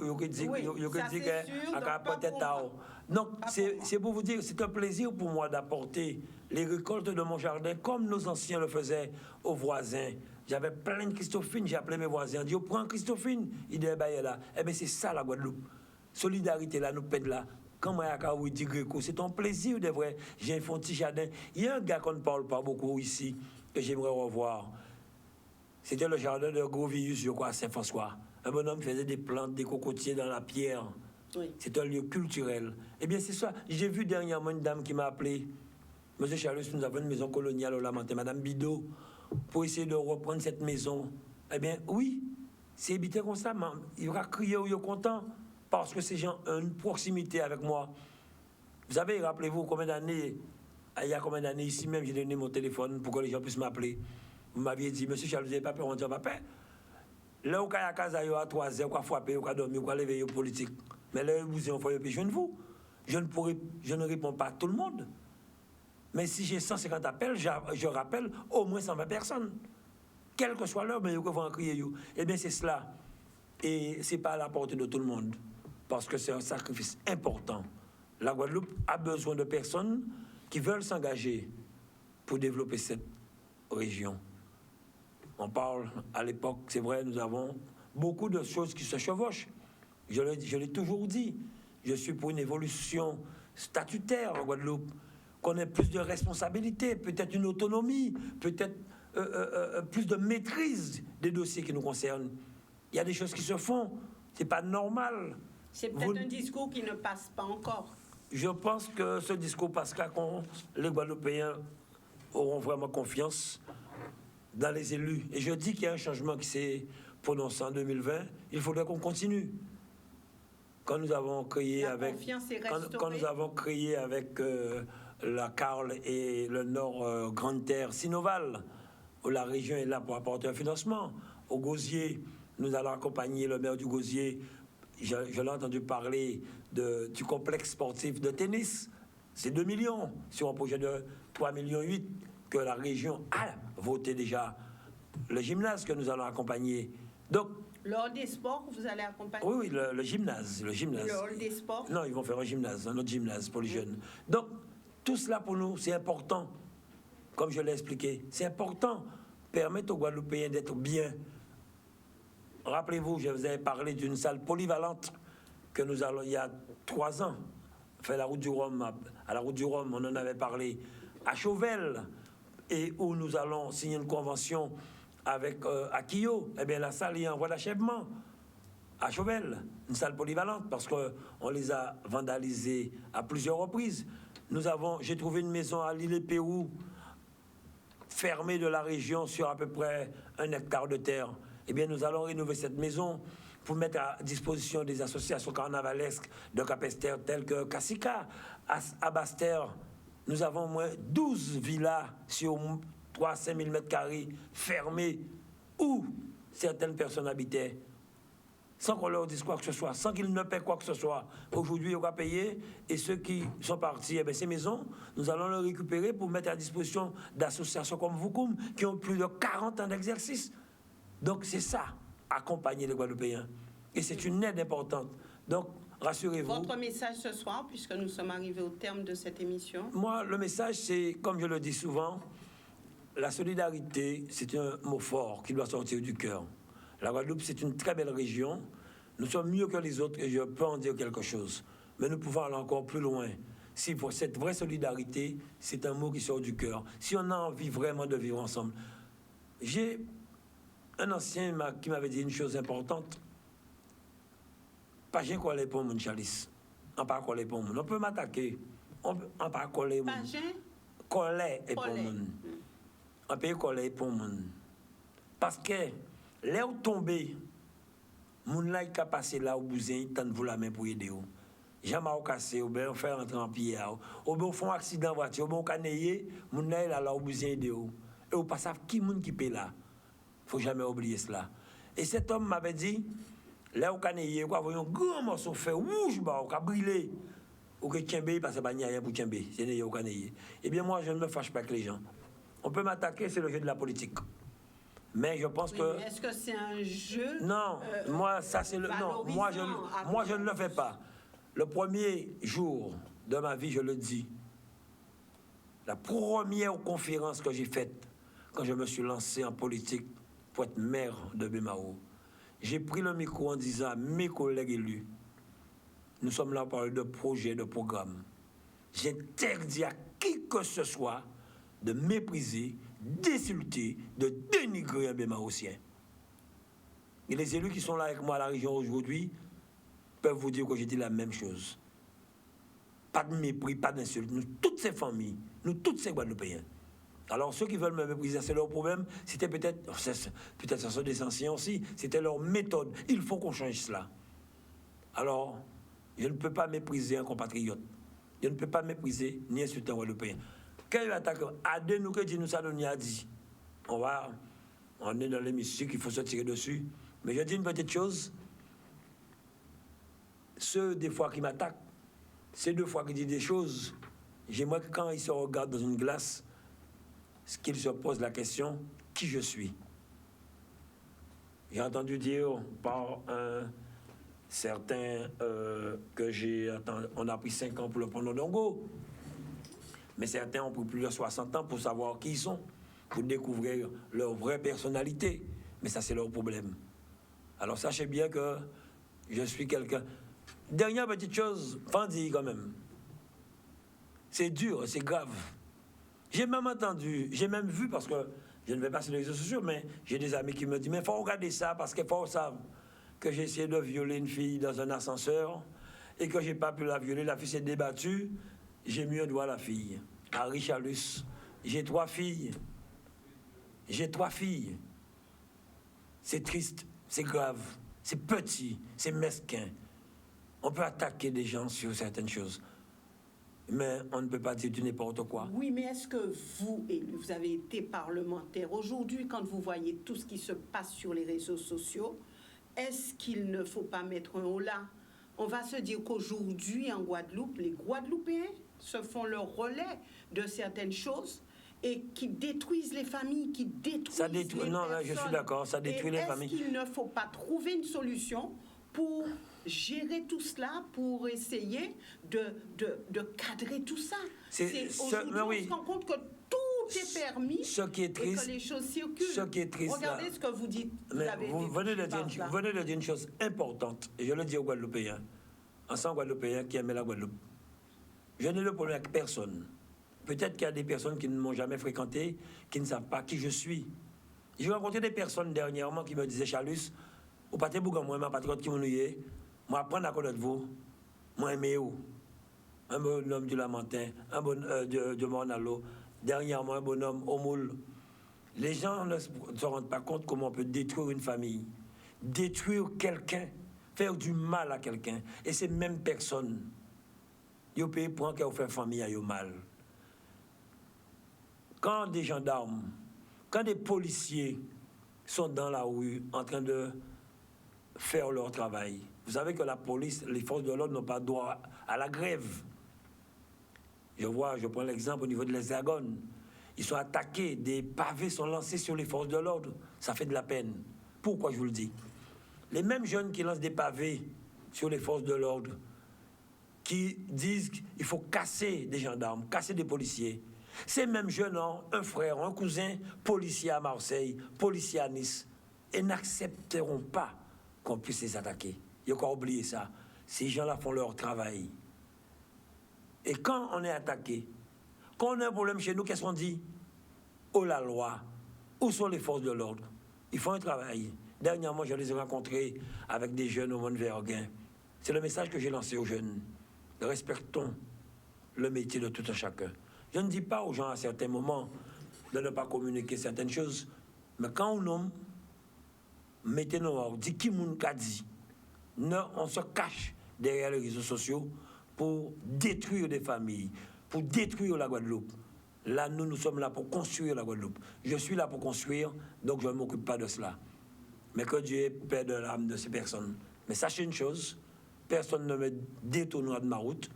non, c'est pour vous dire, c'est un plaisir pour moi d'apporter les récoltes de mon jardin comme nos anciens le faisaient aux voisins. J'avais plein de Christophine, j'ai appelé mes voisins, j'ai dit, prends Christophine, il dit, là. Eh bien, c'est ça la Guadeloupe. Solidarité là, nous pède là. Quand moi, je dis Gréco, c'est un plaisir de vrai. J'ai un petit jardin. Il y a un gars qu'on ne parle pas beaucoup ici, que j'aimerais revoir. C'était le jardin de Grovius, je crois, à Saint-François. Un bonhomme faisait des plantes, des cocotiers dans la pierre. Oui. C'est un lieu culturel. Eh bien, c'est ça. J'ai vu dernièrement une dame qui m'a appelé. Monsieur Charles, nous avons une maison coloniale au Lamentin. Madame Bidot, pour essayer de reprendre cette maison. Eh bien, oui, c'est habité comme ça, mais il va crier ou il est content parce que ces gens ont une proximité avec moi. Vous savez, rappelez-vous combien d'années, il y a combien d'années ici même, j'ai donné mon téléphone pour que les gens puissent m'appeler. Vous m'aviez dit, monsieur Charles, vous n'avez pas peur, on dit, pas peur. Là où il y a casa à 3 heures, quoi frapper, quoi dormir, quoi lever aux politique. Mais là, vous avez envoyé je ne vous. Je ne réponds pas à tout le monde. Mais si j'ai 150 appels, je rappelle au moins 120 personnes. Quelle que soit l'heure, mais ils vont en crier. Eh bien, c'est cela. Et ce n'est pas à la portée de tout le monde. Parce que c'est un sacrifice important. La Guadeloupe a besoin de personnes qui veulent s'engager pour développer cette région. On parle, à l'époque, c'est vrai, nous avons beaucoup de choses qui se chevauchent. Je l'ai toujours dit. Je suis pour une évolution statutaire en Guadeloupe, qu'on ait plus de responsabilités, peut-être une autonomie, peut-être plus de maîtrise des dossiers qui nous concernent. Il y a des choses qui se font, c'est pas normal. C'est peut-être un discours qui ne passe pas encore. Je pense que ce discours passera quand les Guadeloupéens auront vraiment confiance dans les élus. Et je dis qu'il y a un changement qui s'est prononcé en 2020. Il faudrait qu'on continue. Quand nous avons créé avec la Carle et le Nord Grande Terre Sinoval, où la région est là pour apporter un financement. Au Gosier, nous allons accompagner le maire du Gosier. Je l'ai entendu parler du complexe sportif de tennis. C'est 2 millions sur un projet de 3,8 millions que la région a voté déjà. Le gymnase que nous allons accompagner. Donc, le hall des sports, vous allez accompagner? Oui, le gymnase. Le hall des sports? Non, ils vont faire un autre gymnase pour les jeunes. Donc, tout cela pour nous, c'est important. Comme je l'ai expliqué, c'est important. Permettre aux Guadeloupéens d'être bien. Rappelez-vous, je vous avais parlé d'une salle polyvalente que nous allons, il y a 3 ans, faire la route du Rhum. À la route du Rhum, on en avait parlé à Chauvel, et où nous allons signer une convention avec Akio. Eh bien, la salle est en voie d'achèvement à Chauvel, une salle polyvalente, parce qu'on les a vandalisés à plusieurs reprises. J'ai trouvé une maison à l'île Pérou, fermée de la région sur à peu près 1 hectare de terre. Eh bien, nous allons rénover cette maison pour mettre à disposition des associations carnavalesques de Cap-Esther, telles que Cassica. À Basse-Terre, nous avons au moins 12 villas sur 3-5 000 mètres carrés fermées où certaines personnes habitaient, sans qu'on leur dise quoi que ce soit, sans qu'ils ne paient quoi que ce soit. Aujourd'hui, on va payer, et ceux qui sont partis, eh bien, ces maisons, nous allons les récupérer pour mettre à disposition d'associations comme Vukum, qui ont plus de 40 ans d'exercice. Donc, c'est ça, accompagner les Guadeloupéens. Et c'est une aide importante. Donc, rassurez-vous. Votre message ce soir, puisque nous sommes arrivés au terme de cette émission? Moi, le message, c'est, comme je le dis souvent, la solidarité, c'est un mot fort qui doit sortir du cœur. La Guadeloupe, c'est une très belle région. Nous sommes mieux que les autres et je peux en dire quelque chose. Mais nous pouvons aller encore plus loin. Si pour cette vraie solidarité, c'est un mot qui sort du cœur. Si on a envie vraiment de vivre ensemble. J'ai un ancien qui m'avait dit une chose importante. Pas j'ai collé pour mon chalice. On pas collé pour mon. On peut m'attaquer. On pas collé mon. Pas j'ai collé et pour mon. On peut coller pour mon. Parce que l'air tombé, mon là qui a passé là au bousin, tant de vous la main pour aider. Jamais au cassé, ou bien faire entrer en pierre, ou bien font accident de voiture, ou bien au canaillé, mon là au bousin aider. Et au passage, qui moun qui paie là? Faut jamais oublier cela. Et cet homme m'avait dit, là au canaillé, quoi, voyons un grand morceau fait rouge, bah, qui a brûlé. Ou que Tchembe, parce que il n'y a rien pour Tchembe, c'est au canaillé. Eh bien, moi, je ne me fâche pas avec les gens. On peut m'attaquer, c'est le jeu de la politique. Mais je pense que. Est-ce que c'est un jeu? Non, moi, ça c'est le. Non, moi je ne le fais pas. Le premier jour de ma vie, je le dis, la première conférence que j'ai faite quand je me suis lancé en politique pour être maire de Bémao, j'ai pris le micro en disant à mes collègues élus, nous sommes là pour parler de projets, de programmes. J'interdis à qui que ce soit de mépriser, d'insulter, de dénigrer un Bémaossien. Et les élus qui sont là avec moi à la région aujourd'hui peuvent vous dire que j'ai dit la même chose. Pas de mépris, pas d'insulte. Nous, toutes ces familles, nous, tous ces Guadeloupéens, Alors, ceux qui veulent me mépriser, c'est leur problème. C'était peut-être ça sont des anciens aussi, c'était leur méthode. Il faut qu'on change cela. Alors, je ne peux pas mépriser un compatriote. Je ne peux pas mépriser ni insulter un Guadeloupéen. Quelle attaque à deux nous que dit nous ça nous a dit. On est dans l'hémicycle, il faut se tirer dessus. Mais je dis une petite chose. Ceux des fois qui m'attaquent, c'est deux fois qui disent des choses. J'aimerais que quand ils se regardent dans une glace, qu'ils se posent la question, qui je suis? J'ai entendu dire par un certain on a pris 5 ans pour le prendre au Dongo. Mais certains ont pris plus de 60 ans pour savoir qui ils sont, pour découvrir leur vraie personnalité. Mais ça, c'est leur problème. Alors, sachez bien que je suis quelqu'un... Dernière petite chose, Fandi, quand même. C'est dur, c'est grave. J'ai même entendu, j'ai même vu, parce que je ne vais pas sur les réseaux sociaux, mais j'ai des amis qui me disent, mais il faut regarder ça, parce qu'il faut savoir que j'ai essayé de violer une fille dans un ascenseur, et que je n'ai pas pu la violer, la fille s'est débattue. J'ai mis un doigt à la fille, à Richalus. J'ai 3 filles. C'est triste, c'est grave, c'est petit, c'est mesquin. On peut attaquer des gens sur certaines choses, mais on ne peut pas dire du n'importe quoi. Oui, mais est-ce que vous avez été parlementaire aujourd'hui, quand vous voyez tout ce qui se passe sur les réseaux sociaux, est-ce qu'il ne faut pas mettre un holà? On va se dire qu'aujourd'hui, en Guadeloupe, les Guadeloupéens se font le relais de certaines choses et qui détruisent les familles, qui détruisent les personnes. Non, je suis d'accord, ça détruit les familles. Est-ce qu'il ne faut pas trouver une solution pour gérer tout cela, pour essayer de cadrer tout ça? Aujourd'hui, on se rend compte que tout est permis, ce qui est triste, et que les choses circulent. Ce qui est triste, regardez ce que vous dites. Vous venez de dire une chose importante, et je le dis aux Guadeloupéens, ensemble Guadeloupéens qui aiment la Guadeloupe. Je n'ai le problème avec personne. Peut-être qu'il y a des personnes qui ne m'ont jamais fréquenté, qui ne savent pas qui je suis. J'ai rencontré des personnes dernièrement qui me disaient, Chalus, au pâté Bougan, moi, ma patriote qui m'ennuie, moi, apprendre à connaître vous, moi, aimé où? Un bonhomme du Lamentin, un bonhomme de Mornalo, dernièrement, un bonhomme au Moule. Les gens ne se rendent pas compte comment on peut détruire une famille, détruire quelqu'un, faire du mal à quelqu'un. Et ces mêmes personnes, ils payent pour qu'elles fait famille à mal. Quand des gendarmes, quand des policiers sont dans la rue en train de faire leur travail, vous savez que la police, les forces de l'ordre n'ont pas droit à la grève. Je prends l'exemple au niveau de l'Hexagone. Ils sont attaqués, des pavés sont lancés sur les forces de l'ordre. Ça fait de la peine. Pourquoi je vous le dis? Les mêmes jeunes qui lancent des pavés sur les forces de l'ordre, qui disent qu'il faut casser des gendarmes, casser des policiers. Ces mêmes jeunes ont un frère, un cousin, policier à Marseille, policier à Nice, et n'accepteront pas qu'on puisse les attaquer. Il faut oublier ça. Ces gens-là font leur travail. Et quand on est attaqué, quand on a un problème chez nous, qu'est-ce qu'on dit? Oh la loi, où sont les forces de l'ordre? Ils font un travail. Dernièrement, je les ai rencontrés avec des jeunes au Mont-Verguin. C'est le message que j'ai lancé aux jeunes. Respectons le métier de tout un chacun. Je ne dis pas aux gens à certains moments de ne pas communiquer certaines choses, mais quand on nomme, mettez-nous, dit qui moun ka dit. Non, on se cache derrière les réseaux sociaux pour détruire des familles, pour détruire la Guadeloupe. Là, nous sommes là pour construire la Guadeloupe. Je suis là pour construire, donc je ne m'occupe pas de cela. Mais que Dieu ait paix de l'âme de ces personnes. Mais sachez une chose, personne ne me détournera de ma route.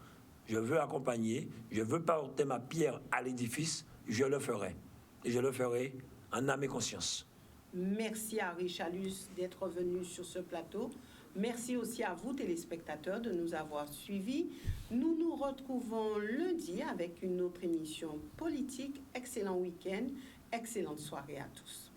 Je veux accompagner, je veux porter ma pierre à l'édifice, je le ferai. Et je le ferai en âme et conscience. Merci à Richalus d'être venu sur ce plateau. Merci aussi à vous, téléspectateurs, de nous avoir suivis. Nous nous retrouvons lundi avec une autre émission politique. Excellent week-end, excellente soirée à tous.